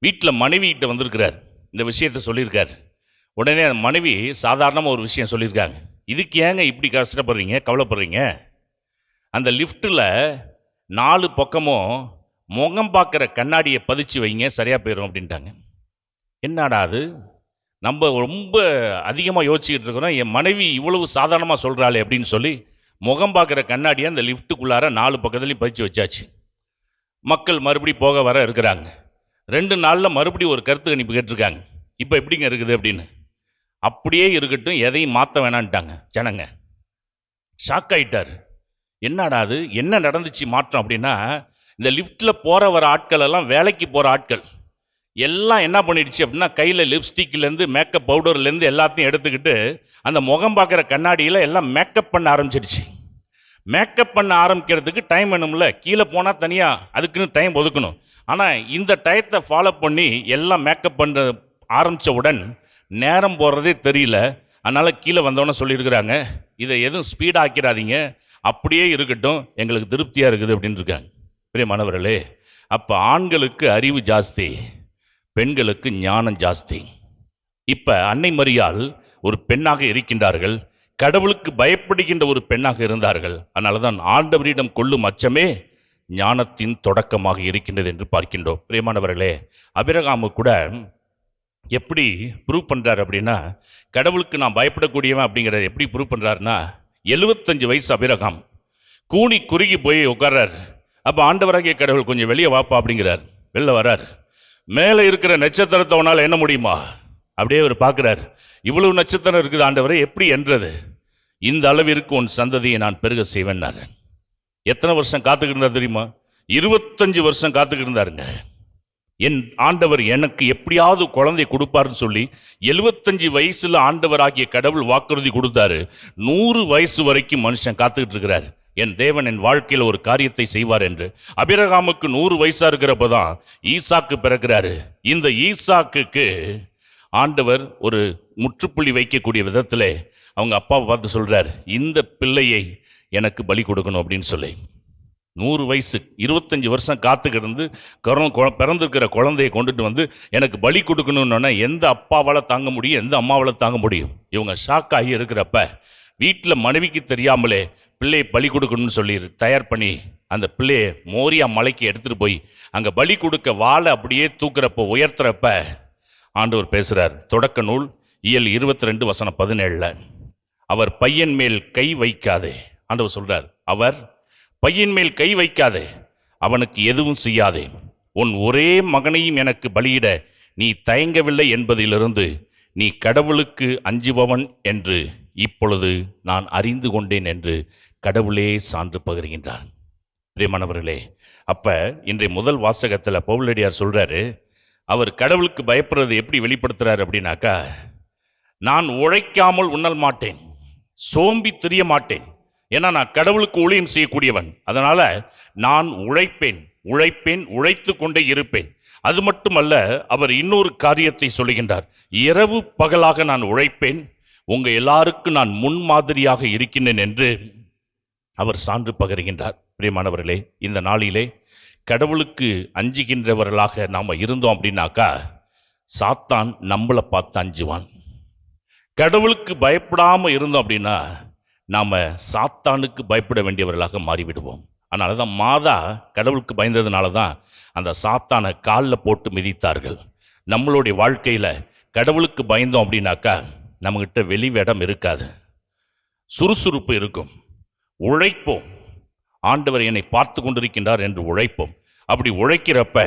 வீட்டில் மனைவிகிட்ட வந்திருக்கிறார், இந்த விஷயத்தை சொல்லியிருக்கார். உடனே அந்த மனைவி சாதாரணமாக ஒரு விஷயம் சொல்லியிருக்காங்க, இதுக்கு ஏங்க இப்படி கஷ்டப்படுறீங்க, கவலைப்படுறீங்க, அந்த லிஃப்ட்டில் 4 பக்கமும் முகம் பார்க்குற கண்ணாடியை பதிச்சு வைங்க, சரியாக போயிடும் அப்படின்ட்டாங்க. என்னடா அது, நம்ம ரொம்ப அதிகமாக யோசிச்சுக்கிட்டு இருக்கிறோம், என் மனைவி இவ்வளவு சாதாரணமாக சொல்கிறாளே அப்படின்னு சொல்லி முகம் பார்க்குற கண்ணாடியை அந்த லிஃப்ட்டுக்குள்ளார 4 பக்கத்துலையும் பதிச்சு வச்சாச்சு. மக்கள் மறுபடியும் போக வர இருக்கிறாங்க. 2 நாளில் மறுபடியும் ஒரு கருத்து கணிப்பு கேட்டிருக்காங்க, இப்போ எப்படிங்க இருக்குது அப்படின்னு. அப்படியே இருக்கட்டும், எதையும் மாற்ற வேணான்ட்டாங்க ஜனங்க. ஷாக் ஆகிட்டார். என்னடா அது, என்ன நடந்துச்சு மாற்றம் அப்படின்னா, இந்த லிஃப்ட்டில் போகிற வர ஆட்கள் எல்லாம் வேலைக்கு போகிற ஆட்கள் எல்லாம் என்ன பண்ணிடுச்சு அப்படின்னா, கையில் லிப்ஸ்டிக்லேருந்து மேக்கப் பவுடர்லேருந்து எல்லாத்தையும் எடுத்துக்கிட்டு அந்த முகம் பார்க்குற கண்ணாடியில் எல்லாம் மேக்கப் பண்ண ஆரம்பிச்சிடுச்சு. மேக்கப் பண்ண ஆரம்பிக்கிறதுக்கு டைம் வேணும்ல, கீழே போனால் தனியாக அதுக்குன்னு டைம் ஒதுக்கணும். ஆனால் இந்த டயத்தை ஃபாலோ பண்ணி எல்லாம் மேக்கப் பண்ண ஆரம்பித்தவுடன் நேரம் போகிறதே தெரியல. அதனால் கீழே வந்தவொன்னே சொல்லியிருக்கிறாங்க, இதை எதுவும் ஸ்பீடாக்கிறாதீங்க, அப்படியே இருக்கட்டும், எங்களுக்கு திருப்தியாக இருக்குது அப்படின்னு இருக்காங்க. பிரியமானவர்களே, அப்போ ஆண்களுக்கு அறிவு ஜாஸ்தி, பெண்களுக்கு ஞானம் ஜாஸ்தி. இப்போ அன்னை மரியாள் ஒரு பெண்ணாக இருக்கின்றார்கள், கடவுளுக்கு பயப்படுகின்ற ஒரு பெண்ணாக இருந்தார்கள். அதனால தான் ஆண்டவரிடம் கொள்ளும் அச்சமே ஞானத்தின் தொடக்கமாக இருக்கின்றது என்று பார்க்கின்றோம். பிரியமானவர்களே, ஆபிரகாமு கூட எப்படி ப்ரூவ் பண்ணுறாரு அப்படின்னா, கடவுளுக்கு நான் பயப்படக்கூடியவன் அப்படிங்கிறத எப்படி ப்ரூவ் பண்ணுறாருன்னா, 75 வயசு ஆபிரகாம் கூனி குறுகி போய் உட்கார்றார். அப்போ ஆண்டவராகிய கடவுள் கொஞ்சம் வெளியே வாப்பா அப்படிங்கிறார். வெளில வர்றார். மேலே இருக்கிற நட்சத்திரத்தை அவனால் என்ன முடியுமா அப்படியே அவர் பார்க்குறார். இவ்வளவு நட்சத்திரம் இருக்குது ஆண்டவரே, எப்படி என்றது? இந்த அளவிற்கு உன் சந்ததியை நான் பெருக செய்வேன்னார். எத்தனை வருஷம் காத்துக்கிட்டு இருந்தார் தெரியுமா? 25 வருஷம் காத்துக்கிட்டு இருந்தாருங்க. என் ஆண்டவர் எனக்கு எப்படியாவது குழந்தை கொடுப்பாருன்னு சொல்லி 75 வயசுல ஆண்டவராகிய கடவுள் வாக்குறுதி கொடுத்தாரு. 100 வயசு வரைக்கும் மனுஷன் காத்துக்கிட்டு இருக்கிறார், என் தேவன் என் வாழ்க்கையில் ஒரு காரியத்தை செய்வார் என்று. ஆபிரகாமுக்கு 100 வயசா இருக்கிறப்பதான் ஈசாக்கு பிறக்கிறாரு. இந்த ஈசாக்குக்கு ஆண்டவர் ஒரு முற்றுப்புள்ளி வைக்கக்கூடிய விதத்தில் அவங்க அப்பாவை பார்த்து சொல்றார், இந்த பிள்ளையை எனக்கு பலி கொடுக்கணும் அப்படின்னு சொல்லி. 100 வயசு 25 வருஷம் காத்துக்கிட்டு பிறந்திருக்கிற குழந்தையை கொண்டுட்டு வந்து எனக்கு பலி கொடுக்கணும்னு எந்த அப்பாவால் தாங்க முடியும், எந்த அம்மாவால் தாங்க முடியும்? இவங்க ஷாக் ஆகி இருக்கிறப்ப வீட்டில் மனைவிக்கு தெரியாமலே பிள்ளையை பலி கொடுக்கணும்னு சொல்லி தயார் பண்ணி அந்த பிள்ளையை மோரியா மலைக்கு எடுத்துகிட்டு போய் அங்கே பலி கொடுக்க வாழை அப்படியே தூக்குறப்போ உயர்த்துறப்ப ஆண்டவர் பேசுகிறார். தொடக்க நூல் இயல் 22 வசனம் 17. அவர் பையன் மேல் கை வைக்காதே, ஆண்டவர் சொல்றார், அவர் பையன் மேல் கை வைக்காதே, அவனுக்கு எதுவும் செய்யாதே, உன் ஒரே மகனையும் எனக்கு பலியிட நீ தயங்கவில்லை என்பதிலிருந்து நீ கடவுளுக்கு அஞ்சுபவன் என்று இப்பொழுது நான் அறிந்து கொண்டேன் என்று கடவுளே சான்று பகிர்கின்றார். பிரியமானவர்களே, அப்ப இன்றைய முதல் வாசகத்தில் பவுலடியார் சொல்றாரு, அவர் கடவுளுக்கு பயப்படுறது எப்படி வெளிப்படுத்துறாரு அப்படின்னாக்கா, நான் உழைக்காமல் உண்ணல் மாட்டேன், சோம்பி திரிய மாட்டேன், ஏன்னா நான் கடவுளுக்கு ஊழியம் செய்யக்கூடியவன், அதனால நான் உழைப்பேன், உழைத்து கொண்டே இருப்பேன். அது மட்டுமல்ல, அவர் இன்னொரு காரியத்தை சொல்லுகின்றார், இரவு பகலாக நான் உழைப்பேன், உங்க எல்லாருக்கும் நான் முன்மாதிரியாக இருக்கின்றேன் என்று அவர் சான்று பகர்கின்றார். பிரியமானவர்களே, இந்த நாளிலே கடவுளுக்கு அஞ்சுகின்றவர்களாக நாம் இருந்தோம் அப்படின்னாக்கா சாத்தான் நம்மளை பார்த்து அஞ்சுவான். கடவுளுக்கு பயப்படாமல் இருந்தோம் அப்படின்னா நாம் சாத்தானுக்கு பயப்பட வேண்டியவர்களாக மாறிவிடுவோம். அதனால தான் மாதா கடவுளுக்கு பயந்ததுனால தான் அந்த சாத்தானை காலில் போட்டு மிதித்தார்கள். நம்மளுடைய வாழ்க்கையில் கடவுளுக்கு பயந்தோம் அப்படின்னாக்கா நம்மகிட்ட வெளிவேடம் இருக்காது, சுறுசுறுப்பு இருக்கும், உழைப்போம், ஆண்டவர் என்னை பார்த்து கொண்டிருக்கின்றார் என்று உழைப்போம். அப்படி உழைக்கிறப்ப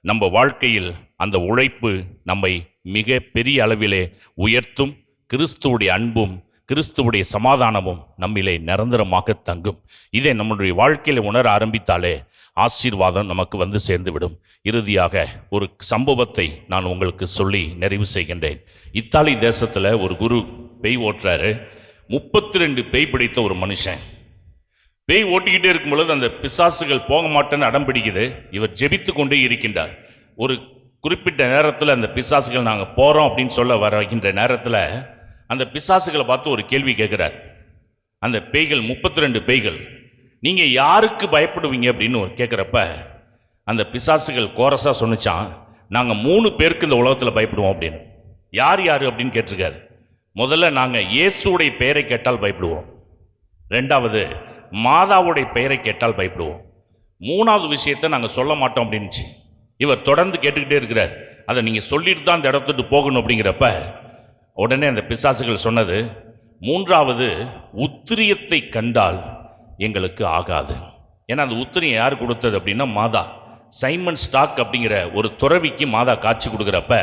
நம்ம வாழ்க்கையில் அந்த உழைப்பு நம்மை மிக பெரிய அளவிலே உயர்த்தும். கிறிஸ்துவுடைய அன்பும் கிறிஸ்துவுடைய சமாதானமும் நம்மிலே நிரந்தரமாக தங்கும். இதை நம்முடைய வாழ்க்கையில் உணர ஆரம்பித்தாலே ஆசீர்வாதம் நமக்கு வந்து சேர்ந்துவிடும். இறுதியாக ஒரு சம்பவத்தை நான் உங்களுக்கு சொல்லி நிறைவு செய்கின்றேன். இத்தாலி தேசத்தில் ஒரு குரு பேய் ஓட்டுறாரு. 32 பேய் பிடித்த ஒரு மனுஷன் பேய் ஓட்டிக்கிட்டே இருக்கும் பொழுது அந்த பிசாசுகள் போக மாட்டேன்னு அடம் பிடிக்குது. இவர் ஜெபித்து கொண்டே இருக்கின்றார். ஒரு குறிப்பிட்ட நேரத்தில் அந்த பிசாசுகள் நாங்கள் போகிறோம் அப்படின்னு சொல்ல வருகின்ற நேரத்தில் அந்த பிசாசுகளை பார்த்து ஒரு கேள்வி கேட்குறார். அந்த பேய்கள் 32 பேய்கள், நீங்கள் யாருக்கு பயப்படுவீங்க அப்படின்னு ஒரு கேட்குறப்ப அந்த பிசாசுகள் கோரஸாக சொன்னிச்சான், நாங்கள் 3 பேருக்கு இந்த உலகத்தில் பயப்படுவோம் அப்படின்னு. யார் யார் அப்படின்னு கேட்டிருக்காரு. முதல்ல நாங்கள் இயேசுடைய பெயரை கேட்டால் பயப்படுவோம், 2வது மாதாவுடைய பெயரை கேட்டால் பயப்படுவோம், 3வது விஷயத்தை நாங்கள் சொல்ல மாட்டோம் அப்படின்னுச்சு. இவர் தொடர்ந்து கேட்டுக்கிட்டே இருக்கிறார். அதை நீங்கள் சொல்லிட்டு தான் அந்த இடத்துட்டு போகணும் அப்படிங்கிறப்ப உடனே அந்த பிசாசுகள் சொன்னது, 3வது உத்திரியத்தை கண்டால் எங்களுக்கு ஆகாது. ஏன்னா அந்த உத்திரியம் யார் கொடுத்தது அப்படின்னா மாதா. சைமன் ஸ்டாக் அப்படிங்கிற ஒரு துறவிக்கு மாதா காட்சி கொடுக்குறப்ப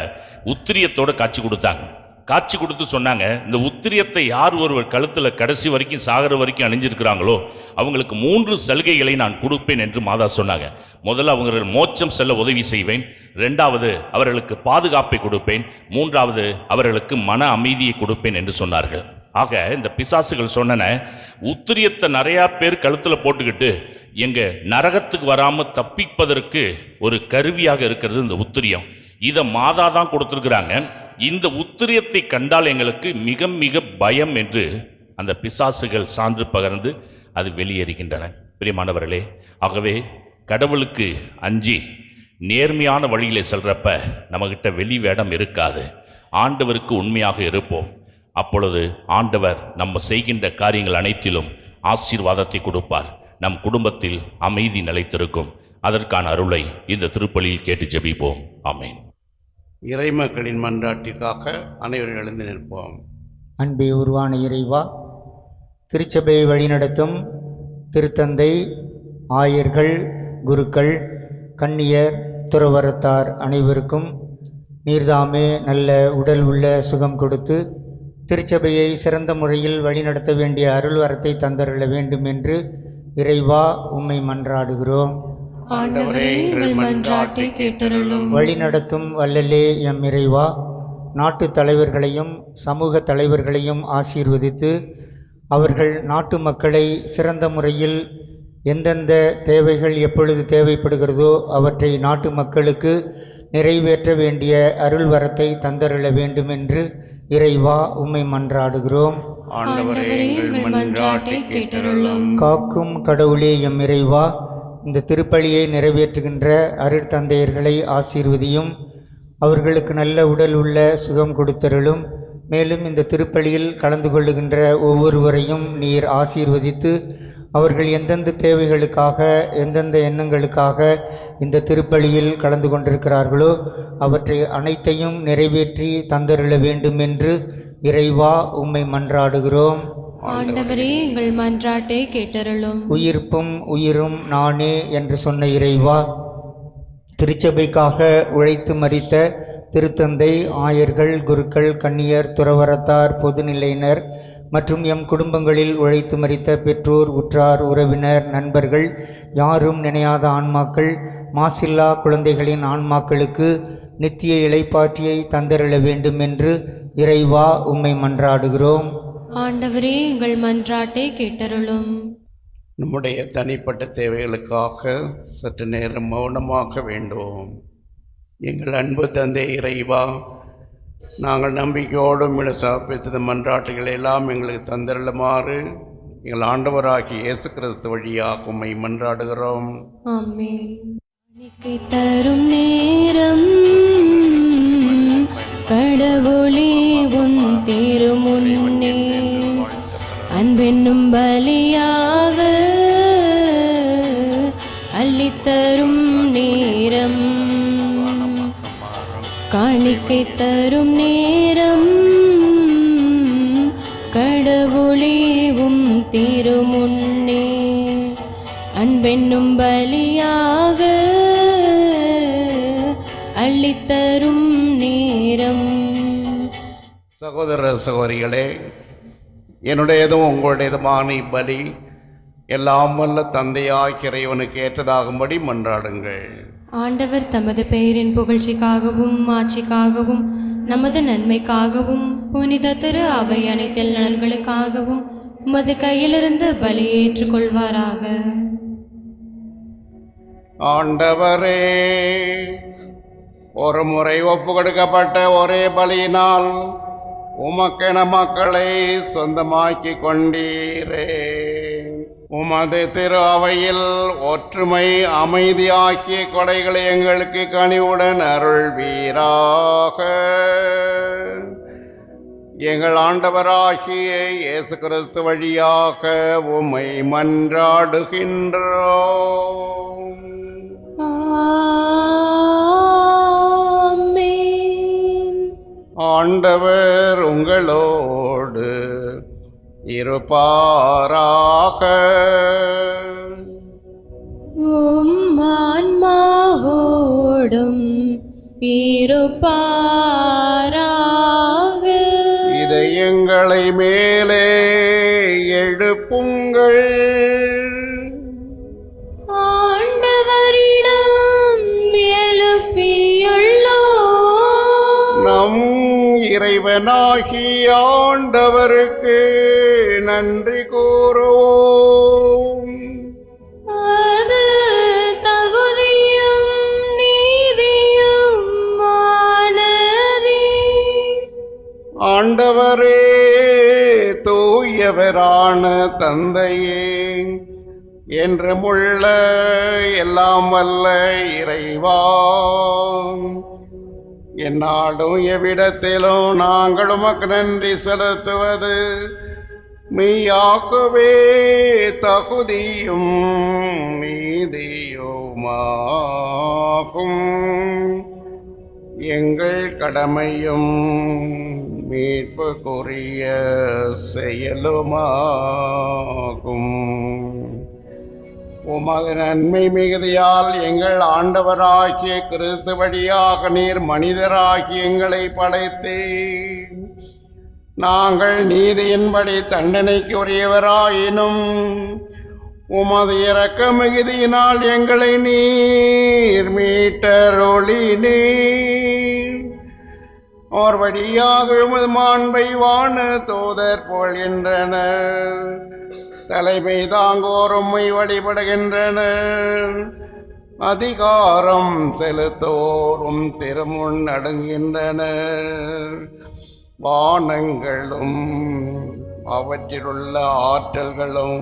உத்திரியத்தோடு காட்சி கொடுத்தாங்க. காட்சி கொடுத்து சொன்னாங்க, இந்த உத்திரியத்தை யார் ஒருவர் கழுத்தில் கடைசி வரைக்கும் சாகிற வரைக்கும் அணிஞ்சிருக்கிறாங்களோ அவங்களுக்கு 3 சலுகைகளை நான் கொடுப்பேன் என்று மாதா சொன்னாங்க. முதல்ல அவர்கள் மோட்சம் செல்ல உதவி செய்வேன், 2வது அவர்களுக்கு பாதுகாப்பை கொடுப்பேன், 3வது அவர்களுக்கு மன அமைதியை கொடுப்பேன் என்று சொன்னார்கள். ஆக இந்த பிசாசுகள் சொன்னன, உத்திரியத்தை நிறையா பேர் கழுத்தில் போட்டுக்கிட்டு எங்க நரகத்துக்கு வராமல் தப்பிப்பதற்கு ஒரு கருவியாக இருக்கிறது இந்த உத்திரியம். இதை மாதா தான் கொடுத்துருக்குறாங்க. இந்த உத்திரியத்தை கண்டால் எங்களுக்கு மிக மிக பயம் என்று அந்த பிசாசுகள் சான்று பகர்ந்து அது வெளியேறுகின்றன. பிரியமானவர்களே, ஆகவே கடவுளுக்கு அஞ்சி நேர்மையான வழியிலே செல்றப்ப நம்மகிட்ட வெளி வேடம் இருக்காது. ஆண்டவருக்கு உண்மையாக இருப்போம். அப்பொழுது ஆண்டவர் நம்ம செய்கின்ற காரியங்கள் அனைத்திலும் ஆசீர்வாதத்தை கொடுப்பார். நம் குடும்பத்தில் அமைதி நிலைத்திருக்கும். அதற்கான அருளை இந்த திருப்பலியில் கேட்டு ஜெபிப்போம். ஆமென். இறைமக்களின் மன்றாட்டிற்காக அனைவரும் எழுந்து நிற்போம். அன்பே உருவான இறைவா, திருச்சபையை வழிநடத்தும் திருத்தந்தை, ஆயர்கள், குருக்கள், கன்னியர், துறவரத்தார் அனைவருக்கும் நீர்தாமே நல்ல உடல் உள்ள சுகம் கொடுத்து திருச்சபையை சிறந்த முறையில் வழிநடத்த வேண்டிய அருள் வரத்தை தந்தருள வேண்டும் என்று இறைவா உம்மை மன்றாடுகிறோம். ஆண்டவரே, எங்கள் மன்றாட்டை கேட்டருளும். வழிநடத்தும் வல்லலே எம் இறைவா, நாட்டு தலைவர்களையும் சமூக தலைவர்களையும் ஆசீர்வதித்து அவர்கள் நாட்டு மக்களை சிறந்த முறையில் எந்தெந்த தேவைகள் எப்பொழுது தேவைப்படுகிறதோ அவற்றை நாட்டு மக்களுக்கு நிறைவேற்ற வேண்டிய அருள் வரத்தை தந்தருள வேண்டும் என்று இறைவா உம்மை மன்றாடுகிறோம். ஆண்டவரே, எங்கள் மன்றாட்டை கேட்டருளும். காக்கும் கடவுளே எம் இறைவா, இந்த திருப்பலியை நிறைவேற்றுகின்ற அருட்தந்தையர்களை ஆசீர்வதியும். அவர்களுக்கு நல்ல உடல் உள்ள சுகம் கொடுத்தருளும். மேலும் இந்த திருப்பலியில் கலந்து கொள்ளுகின்ற ஒவ்வொருவரையும் நீர் ஆசீர்வதித்து அவர்கள் எந்தெந்த தேவைகளுக்காக எந்தெந்த எண்ணங்களுக்காக இந்த திருப்பலியில் கலந்து கொண்டிருக்கிறார்களோ அவற்றை அனைத்தையும் நிறைவேற்றி தந்தருள வேண்டும் என்று இறைவா உம்மை மன்றாடுகிறோம். ஆண்டவரே, எங்கள் மன்றாட்டை கேட்டருளும். உயிர்ப்பும் உயிரும் நானே என்று சொன்ன இறைவா, திருச்சபைக்காக உழைத்து மரித்த திருத்தந்தை, ஆயர்கள், குருக்கள், கன்னியர், துறவரத்தார், பொதுநிலையினர் மற்றும் எம் குடும்பங்களில் உழைத்து மரித்த பெற்றோர், உற்றார், உறவினர், நண்பர்கள், யாரும் நினையாத ஆன்மாக்கள், மாசில்லா குழந்தைகளின் ஆன்மாக்களுக்கு நித்திய இளைப்பாற்றியை தந்தருள வேண்டும் என்று இறைவா உம்மை மன்றாடுகிறோம். ஆண்டவரே, எங்கள் மன்றாட்டை கேட்டருளும். நம்முடைய தனிப்பட்ட தேவைகளுக்காக சற்று நேரம் மௌனமாக வேண்டும். எங்கள் அன்பு தந்தை இறைவா, நாங்கள் நம்பிக்கையோடும் சமர்ப்பித்த மன்றாட்டுகளை எல்லாம் எங்களுக்கு தந்தருளுமாறு எங்கள் ஆண்டவராகிய இயேசு கிறிஸ்து வழியாக உம்மை மன்றாடுகிறோம். ஆமென். காணிக்கை தரும் நேரம் கடவுளே உன் திருமுன்னே அன்பென்னும் பலியாக அள்ளித்தரும் நேரம், காணிக்கை தரும் நேரம் கடவுளே உம் திருமுன்னே அன்பென்னும் பலியாக அள்ளித்தரும் நேரம். சகோதர சகோதரிகளே, என்னுடையதும் உங்களுடையதுமான இப்பலி எல்லாம் வல்ல தந்தையாகிய இறைவனுக்கு ஏற்றதாகும்படி மன்றாடுங்கள். ஆண்டவர் தமது பெயரின் புகழ்ச்சிக்காகவும் ஆட்சிக்காகவும் நமது நன்மைக்காகவும் புனித திரு அவை அனைத்து நலன்களுக்காகவும் உமது கையிலிருந்து பலியை ஏற்றுக்கொள்வாராக. ஆண்டவரே, ஒரு முறை ஒப்பு கொடுக்கப்பட்ட ஒரே பலியினால் உமக்கென மக்களை சொந்தமாக்கி கொண்டீரே. உமது திரு அவையில் ஒற்றுமை அமைதியாக்கிய கொடைகளை எங்களுக்கு கனிவுடன் அருள்வீராக. எங்கள் ஆண்டவராகிய இயேசு கிறிஸ்து வழியாக உம்மை மன்றாடுகின்றோம். ஆமென். ஆண்டவர் உங்களோடு இருப்பாராக. உம் ஆன்மாவோடும் இருப்பாராக. இதயங்களை மேலே எழுப்புங்கள். ஆண்டவரிடம் எழுப்பியுள்ளோம். நம் இறைவனாகிய ஆண்டவருக்கு நன்றி கூறுவோம். அது தகுதியும் நீதியும் ஆனதே. ஆண்டவரே, தூயவரான தந்தையே, என்றுமுள்ள எல்லாம் வல்ல இறைவா, எந்நாளும் எவ்விடத்திலும் நாங்கள் உமக்கு நன்றி செலுத்துவது மெய்யாகவே தகுதியும் நீதியுமாகும். எங்கள் கடமையும் மீட்புக்குரிய செயலுமாகும். உமது நன்மை மிகுதியால் எங்கள் ஆண்டவராகிய கிறிஸ்து வழியாக நீர் மனிதராகி எங்களை படைத்தீர். நாங்கள் நீதியின்படி தண்டனைக்கு உரியவராயினும் உமது இரக்க மிகுதியினால் எங்களை நீர் மீட்டருளினீர். ஓர் வழியாக உமது மாண்பை வான தூதர் போல்கின்றனர். தலைமை தாங்கோர் உம்மை வழிபடுகின்றனர். அதிகாரம் செலுத்தோரும் திருமுன் நடுங்கின்றனர். வானங்களும் அவற்றிலுள்ள ஆற்றல்களும்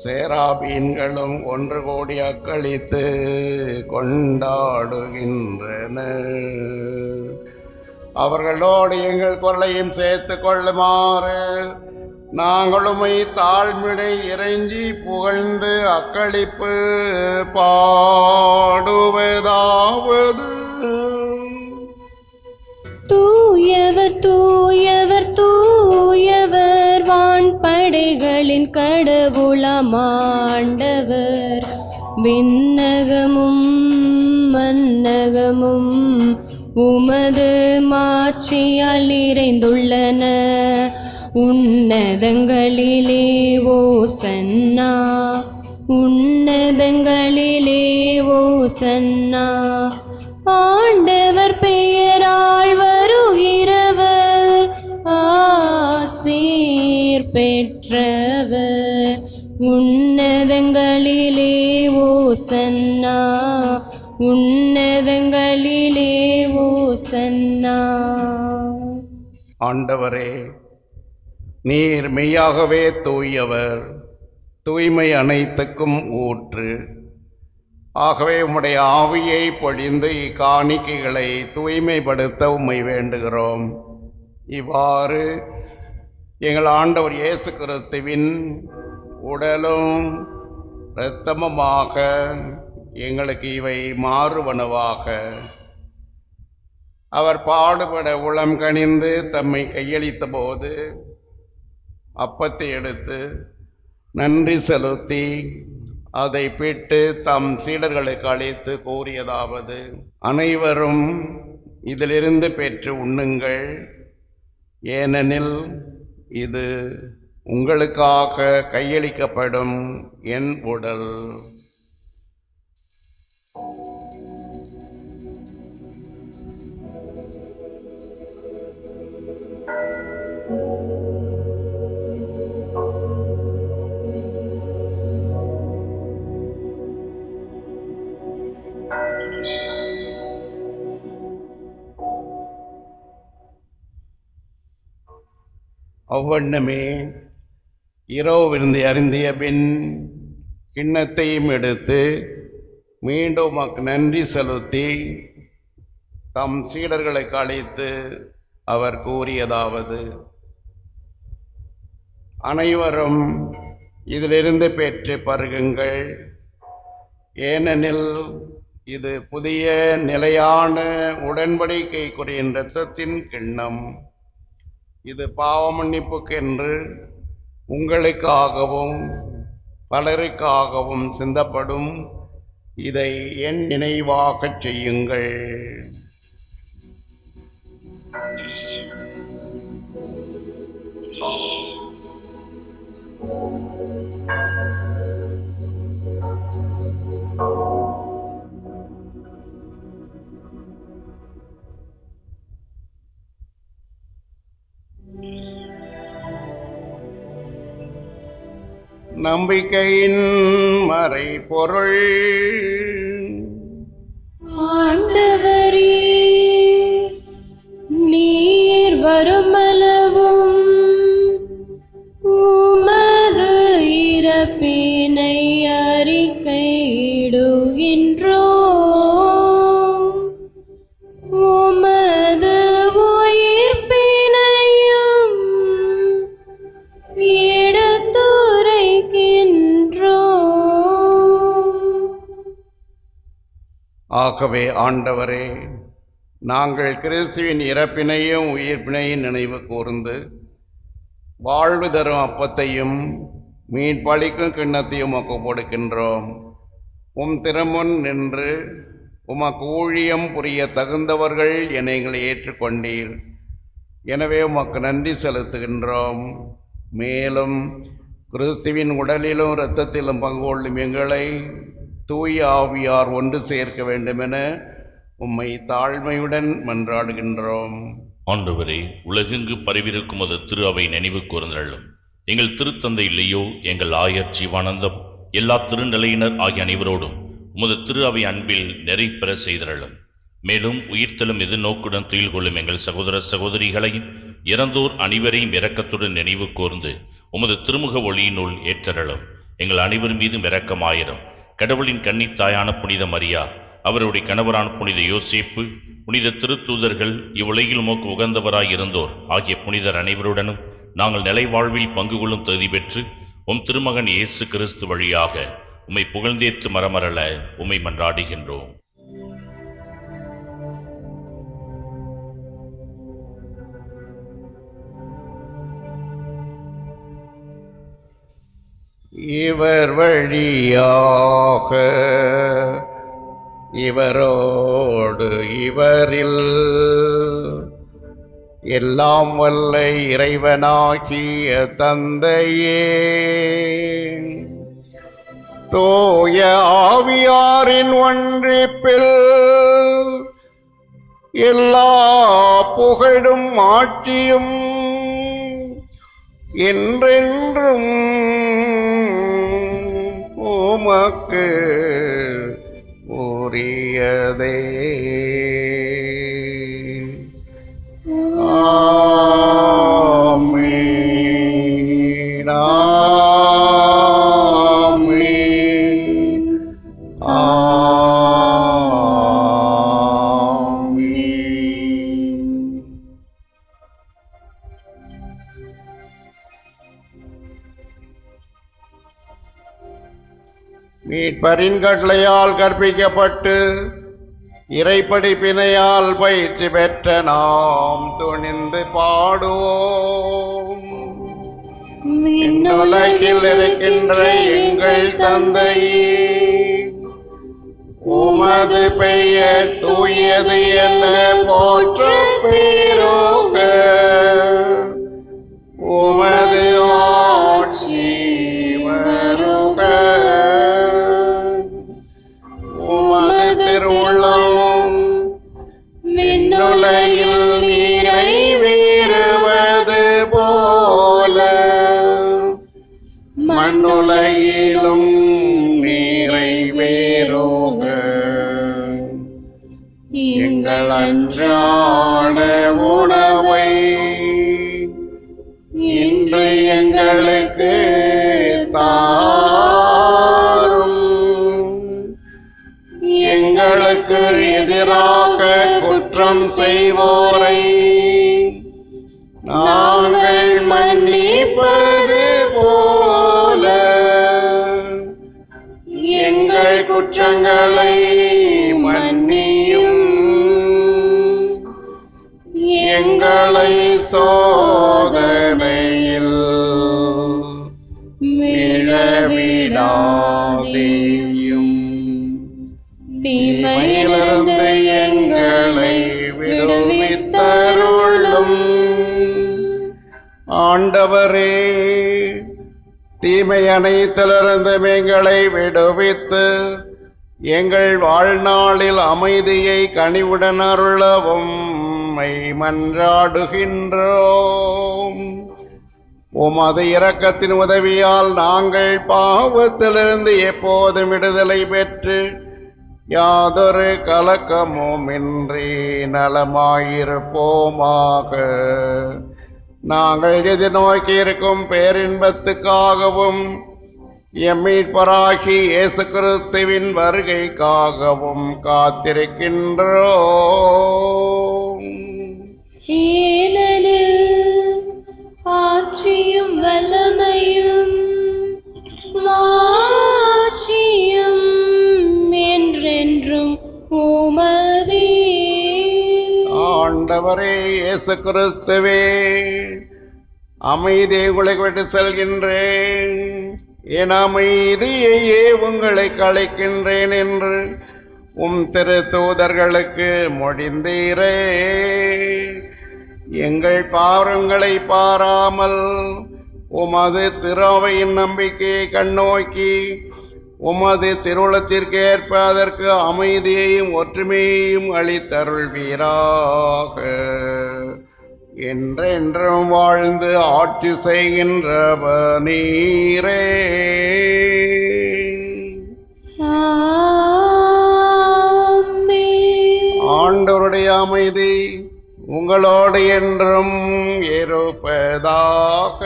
சேராபீன்களும் ஒன்று கூடி அக்களித்து கொண்டாடுகின்றனர். அவர்களோடு எங்கள் குரலையும் சேர்த்து கொள்ளுமாறு நாங்கள் உம்மை தாழ்மிடை இறைஞ்சி புகழ்ந்து அக்களிப்பு பாடுவதாவது: தூயவர் தூயவர் தூயவர், வான்படைகளின் கடவுளமாண்டவர். விண்ணகமும் மன்னகமும் உமது மாட்சியால் நிறைந்துள்ளன. உன்னதங்களிலே ஓசன்னா, உன்னதங்களிலே ஓசன்னா. ஆண்டவர் பெயரால் வருகிறவர் ஆசீர் பெற்றவர். உன்னதங்களிலே ஓசன்னா, உன்னதங்களிலே ஓசன்னா. ஆண்டவரே, நீர் மெய்யாகவே தூயவர், தூய்மை அனைத்துக்கும் ஊற்று. ஆகவே உம்முடைய ஆவியை பொழிந்து இக்காணிக்கைகளை தூய்மைப்படுத்த உம்மை வேண்டுகிறோம். இவ்வாறு எங்கள் ஆண்டவர் இயேசு கிறிஸ்துவின் உடலும் இரத்தமுமாக எங்களுக்கு இவை மாறுவனவாக. அவர் பாடுபட உளம் கனிந்து தம்மை கையளித்த போது அப்பத்தை எடுத்து நன்றி செலுத்தி அதை பிட்டு தம் சீடர்களுக்கு அளித்து கூறியதாவது: அனைவரும் இதிலிருந்து பெற்று உண்ணுங்கள், ஏனெனில் இது உங்களுக்காக கையளிக்கப்படும் என் உடல். அவ்வண்ணமே இரவு விருந்து அருந்திய பின் கிண்ணத்தையும் எடுத்து மீண்டும் உமக்கு நன்றி செலுத்தி தம் சீடர்களுக்கு அளித்து அவர் கூறியதாவது: அனைவரும் இதிலிருந்து பெற்று பருகுங்கள், ஏனெனில் இது புதிய நிலையான உடன்படிக்கைக்குரிய இரத்தத்தின் கிண்ணம். இது பாவ மன்னிப்புக்கென்று உங்களுக்காகவும் பலருக்காகவும் சிந்தப்படும். இதை என் நினைவாகச் செய்யுங்கள். நம்பிக்கையின் மறைபொருள். ஆண்டவரே, நீர் வருமளவும் ஆகவே ஆண்டவரே, நாங்கள் கிறிஸ்துவின் இறப்பினையும் உயிர்ப்பினையும் நினைவு கூர்ந்து வாழ்வு தரும் அப்பத்தையும் மீட்பளிக்கும் கிண்ணத்தையும் உமக்கு கொடுக்கின்றோம். உம் திருமுன் நின்று உமக்கு ஊழியம் புரிய தகுந்தவர்கள் என எங்களை ஏற்றுக்கொண்டீர். எனவே உமக்கு நன்றி செலுத்துகின்றோம். மேலும் கிறிஸ்துவின் உடலிலும் இரத்தத்திலும் பங்கு கொள்ளும் எங்களை தூய ஆவியார் ஒன்று சேர்க்க வேண்டுமென உம்மை தாழ்மையுடன் மன்றாடுகின்றோம். ஆண்டவரே, உலகெங்கு பரவிருக்கும் அது திரு அவை நினைவு கூர்ந்தள்ளும். எங்கள் திருத்தந்தை இல்லையோ, எங்கள் ஆயர் ஜீவானந்தம், எல்லா திருநிலையினர் ஆகிய அனைவரோடும் உமது திரு அவை அன்பில் நிறை பெற செய்தருளும். மேலும் உயிர்த்தலும் எதிர்நோக்குடன் துயில் கொள்ளும் எங்கள் சகோதர சகோதரிகளையும் இறந்தோர் அனைவரையும் இரக்கத்துடன் நினைவு கூர்ந்து உமது திருமுக ஒளியினுள் ஏற்றருளும். எங்கள் அனைவர் மீதும் இரக்கமாயிரும். கடவுளின் கன்னித்தாயான புனித மரியா, அவருடைய கணவரான புனித யோசேப்பு, புனித திருத்தூதர்கள், இவ்வுலகில் உமக்கு உகந்தவராய் இருந்தோர் ஆகிய புனிதர் அனைவருடனும் நாங்கள் நிலை வாழ்வில் பங்கு கொள்ளும் தகுதி பெற்று உம் திருமகன் இயேசு கிறிஸ்து வழியாக உம்மை புகழ்ந்தேத்து மரமரல உம்மை மன்றாடுகின்றோம். இவர் வழியாக இவரோடு இவரில் எல்லாம் வல்ல இறைவனாகிய தந்தையே, தூய ஆவியாரின் ஒன்றிப்பில் எல்லா புகழும் ஆட்சியும் என்றென்றும் உமக்கு உரியதே. ஆமென், ஆமென், ஆமென். மீட்பரின் கட்டளையால் கற்பிக்கப்பட்டு இறைப்படிப்பினையால் பயிற்சி பெற்ற நாம் துணிந்து பாடுவோம். விண்ணுலகில் இருக்கின்ற எங்கள் தந்தையே, உமது பெயர் தூயது என போற்ற பெறுக. உமது ஆட்சி வருக. உமது திருவுள்ளம் விண்ணுலகில் நிறைவேறுவது போல மண்ணுலகிலும் நிறைவேறுக. எங்கள் அன்றாட உணவை இன்று எங்களுக்கு தாரும். எங்களுக்கு எதிராக குற்றம் செய்வோரை நாங்கள் மன்னிப்பது போல எங்கள் குற்றங்களை மன்னியும். எங்களை சோதனையில் விழவிடாதேயும், தீமையிலிருந்து எங்களை விடுவித்தருளும். ஆண்டவரே, தீமை அனைத்திலிருந்து எங்களை விடுவித்து எங்கள் வாழ்நாளில் அமைதியை கனிவுடன் அருளவும் மன்றாடுகின்றோம். உமது இரக்கத்தின் உதவியால் நாங்கள் பாவத்திலிருந்து எப்போதும் விடுதலை பெற்று யாதொரு கலக்கமுமின்றி நலமாயிருப்போமாக. நாங்கள் எதிர்நோக்கி இருக்கும் பேரின்பத்துக்காகவும் எம்மீட்பராகி இயேசு கிறிஸ்துவின் வருகைக்காகவும் காத்திருக்கின்றோம். ஏனெனில் ஆட்சியும் வல்லமையும் மாட்சியும் என்றென்றும் ஆண்டவரே இயேசு கிறிஸ்துவே, அமைதியை உங்களுக்கு விட்டு செல்கின்றேன், என் அமைதியையே உங்களை கலைக்கின்றேன் என்று உம் திரு தூதர்களுக்கு மொழிந்தீரே. எங்கள் பாவங்களை பாராமல் உமது திருவையின் நம்பிக்கையை கண்ணோக்கி உமது திருவுளத்திற்கு ஏற்ப அதற்கு அமைதியையும் ஒற்றுமையையும் அளித்தருள்வீராக. என்றென்றும் வாழ்ந்து ஆட்சி செய்கின்றவர் நீரே. ஆண்டவருடைய அமைதி உங்களோடு என்றும் இருப்பதாக.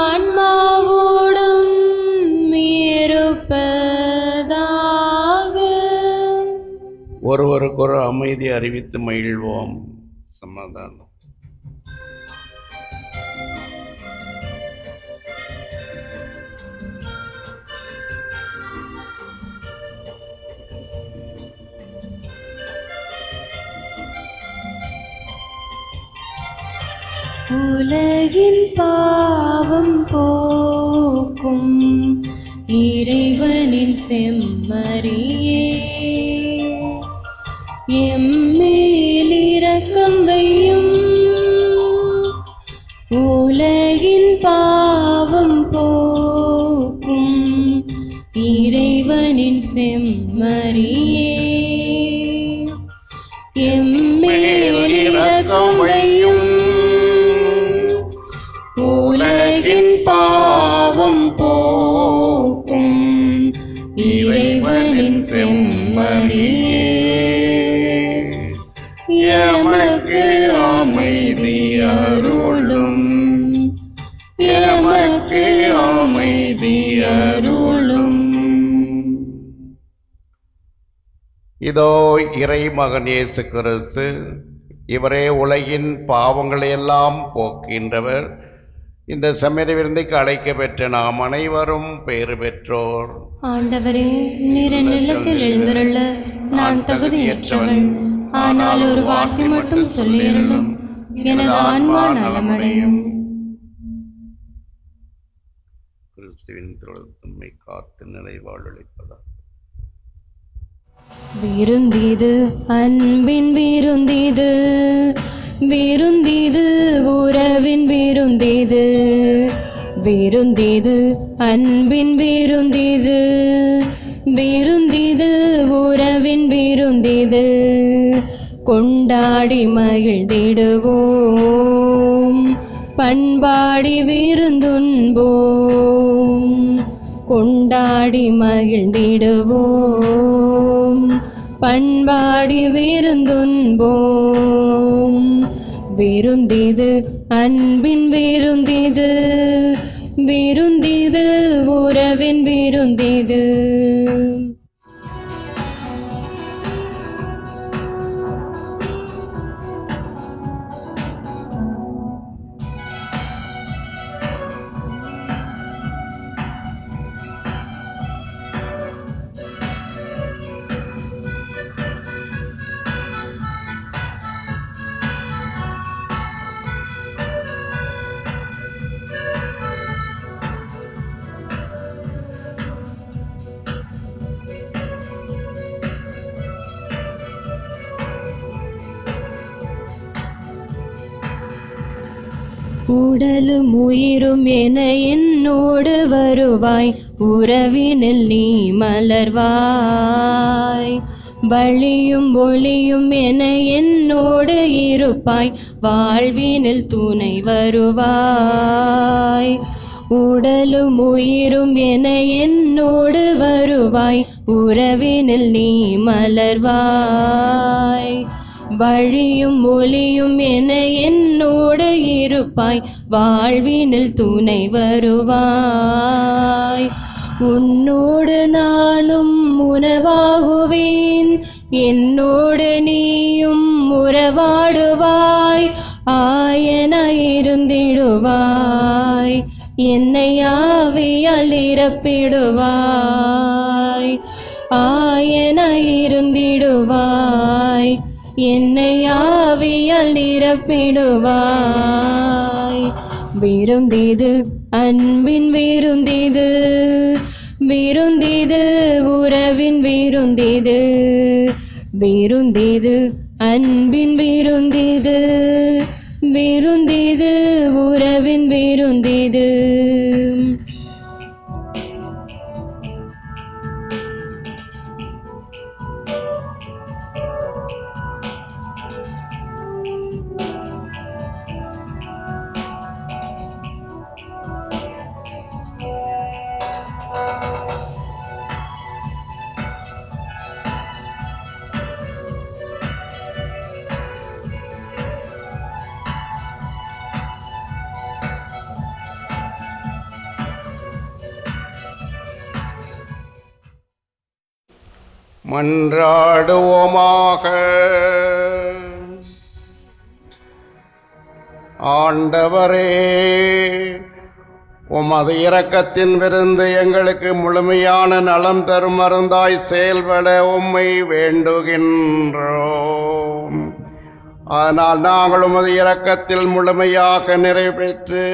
ஆன்மாவோடும் இருப்பதாக. ஒருவருக்கொரு அமைதி அறிவித்து மகிழ்வோம். சமாதானம். உலகின் பாவம் போக்கும் இறைவனின் செம்மறியே, எம்மேல் இரக்கம் வையும். உலகின் பாவம் போக்கும் இறைவனின் செம்மறியே, எம்மேல் இரக்கம் வையும். உலகின் பாவம் போக்கும் இறைவனின் செம்மறியே, எமக்கு அமைதி அருளும், எமக்கு அமைதி அருளும். இதோ இறை மகன் இயேசு கிறிஸ்து, இவரே உலகின் பாவங்களை எல்லாம் போக்கின்றவர். இந்த செம்மறி விருந்துக்கு அழைக்க பெற்ற நாம் அனைவரும் பேறு பெற்றோர். ஆண்டவரே, நீர் என் நிலத்தில் எழுந்தருள நான் தகுதியற்றவள். ஆனால் ஒரு வார்த்தை மட்டும் சொல்லியருளும், எனது ஆன்மா நலமடையும். கிறிஸ்துவின் திருத்தம்மை காத்து நிலை வாழ்வளிப்பதாக. விருந்திது அன்பின் விருந்திது, விருந்திது உறவின் விருந்திது, விருந்திது அன்பின் விருந்திது, விருந்திது உறவின் விருந்திது. கொண்டாடி மகிழ்ந்திடுவோம், பண்பாடி விருந்துண்போம். கொண்டாடி மகிழ்ந்திடுவோம், பண்பாடி விருந்துண்போம். விருந்திது அன்பின் விருந்திது, விருந்திது உறவின் விருந்திது. உடலும் உயிரும் என என்னோடு வருவாய், உறவினில் நீ மலர்வாய். வழியும் ஒளியும் என என்னோடு இருப்பாய், வாழ்வினில் துணை வருவாய். உடலும் உயிரும் என என்னோடு வருவாய், உறவினில் நீ மலர்வாய். வழியும் ஒளியும் என என்னோடு இருப்பாய், வாழ்வினில் துணை வருவாய். உன்னோடு நானும் உணவாகுவேன், என்னோடு நீயும் உறவாடுவாய். ஆயனாயிருந்திடுவாய், என்னை ஆவியால் நிரப்பிடுவாய். ஆயனாயிருந்திடுவாய், என்னை ஆவியால் நிரப்பிடுவாய். விருந்திது அன்பின் விருந்திது, விருந்திது உறவின் விருந்திது, விருந்திது அன்பின் விருந்திது, விருந்திது உறவின் விருந்திது. மன்றாடுவோமாக. ஆண்டவரே, உமது இரக்கத்தின் விருந்து எங்களுக்கு முழுமையான நலம் தரும் மருந்தாய் செயல்பட உம்மை வேண்டுகின்றோம். ஆனால் நாங்கள் உமது இரக்கத்தில் முழுமையாக நிறைவேற்று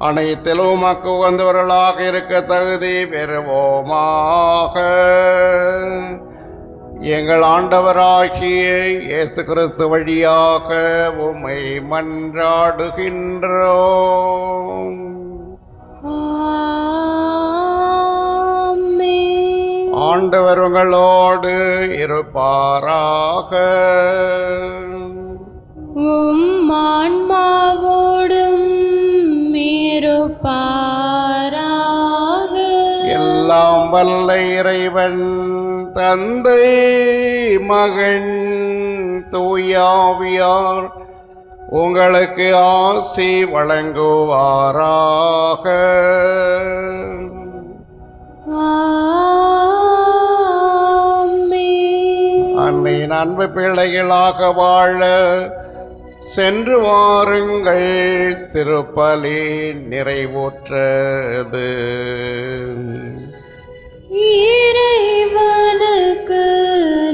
அனைத்திலும் உமக்கு உகந்தவர்களாக இருக்க தகுதி பெறுவோமாக. எங்கள் ஆண்டவராகிய இயேசு கிறிஸ்து வழியாக உம்மை மன்றாடுகின்றோம். ஆமென். ஆண்டவர் உங்களோடு இருப்பாராக. உம் ஆன்மாவோடும் இருப்பாராக. எல்லாம் வல்ல இறைவன் தந்தை மகன் தூயாவியார் உங்களுக்கு ஆசி வழங்குவாராக. ஆமென். அன்னையின் அன்பு பிள்ளைகளாக வாழ சென்று வாருங்கள், திருப்பலி நிறைவுற்றது. இறைவனுக்கு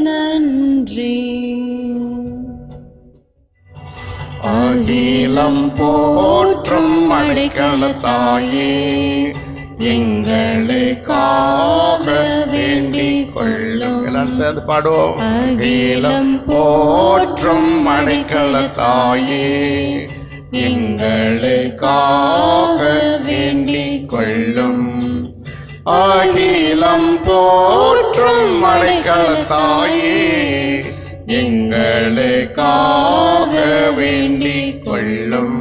நன்றி. அகிலம் போற்றும் அடைக்கலத்தாயே, எங்களுக்காக வேண்டிக் கொள்ளும். எல்லாரும் சேர்ந்து பாடுவோம். அகிலம் போற்றும் அடைக்கலத்தாயே, எங்களுக்காக வேண்டிக் கொள்ளும். அகிலம் போற்றும் அடைக்கலத்தாயே, எங்களுக்காக வேண்டிக் கொள்ளும்.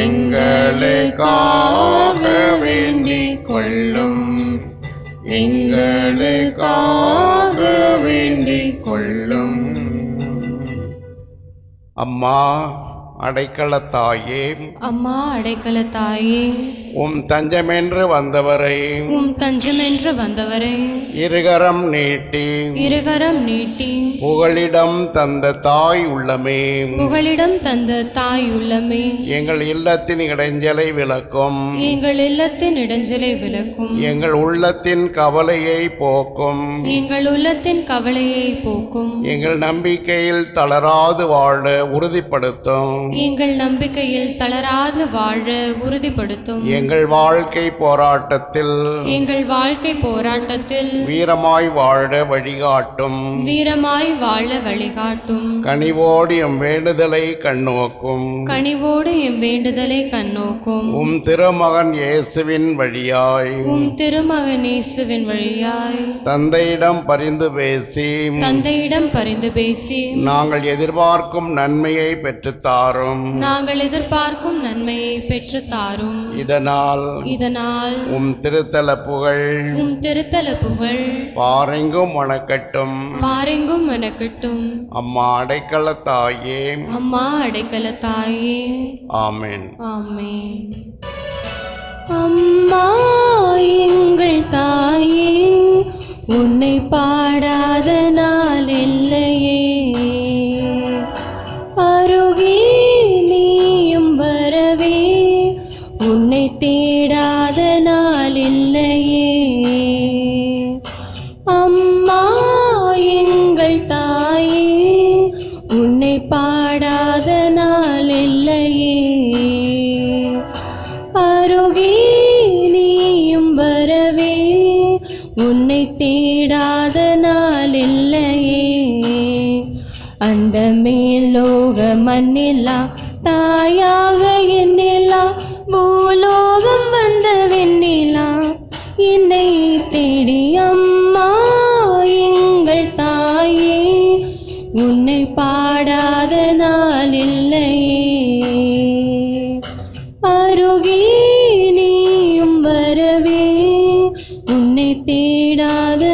எங்களுக்காக வேண்டிக் கொள்ளும். எங்களுக்காக வேண்டிக் கொள்ளும். அம்மா அடைக்கலத்தாயே, அம்மா அடைக்கலத்தாயே, உம் தஞ்சமென்று வந்தவரை, உம் தஞ்சமென்று வந்தவரை இருகரம் நீட்டி, இருகரம் நீட்டி புகலிடம் தந்த தாய் உள்ளமே, புகலிடம் தந்த தாய் உள்ளமே, எங்கள் இல்லத்தின் இடைஞ்சலை விளக்கும், எங்கள் இல்லத்தின் இடைஞ்சலை விலக்கும், எங்கள் உள்ளத்தின் கவலையை போக்கும், எங்கள் உள்ளத்தின் கவலையை போக்கும், எங்கள் நம்பிக்கையில் தளராது வாழ உறுதிப்படுத்தும், எங்கள் நம்பிக்கையில் தளராது வாழ உறுதிப்படுத்தும், எங்கள் வாழ்க்கை போராட்டத்தில், எங்கள் வாழ்க்கை போராட்டத்தில் வீரமாய் வாழ வழிகாட்டும், வீரமாய் வாழ வழிகாட்டும், கனிவோடு எம் வேண்டுதலை கண்ணோக்கும், கனிவோடு எம் வேண்டுதலை கண்ணோக்கும், உம் திருமகன் இயேசுவின் வழியாய், உம் திருமகன் இயேசுவின் வழியாய் தந்தையிடம் பரிந்து பேசி, தந்தையிடம் பரிந்து பேசி, நாங்கள் எதிர்பார்க்கும் நன்மையை பெற்றுத்தாரும். நாங்கள் எதிர்பார்க்கும் நன்மையை பெற்று தாரும். இதனால் உம் திருத்தல புகழ், உம் திருத்தல புகழ் பாரெங்கும் வணக்கட்டும். பாரெங்கும் வணக்கட்டும். அம்மா அடைக்கலத்தாயே, அம்மா அடைக்கலத்தாயே. ஆமென். ஆமென். அம்மா எங்கள் தாயே, உன்னை பாடாத நாள் இல்லையே, அருகே நீயும் வரவே, உன்னை தேடாத நாள் இல்லையே, நாள் இல்லையே. அந்த மேலோக மண்ணிலா தாயாக என்னிலா பூலோகம் வந்த வெண்ணிலா என்னை தேடி அம்மா எங்கள் தாயே உன்னை பாடாத நாள் இல்லையே. அருகே நீயும் வரவே உன்னை தேடாத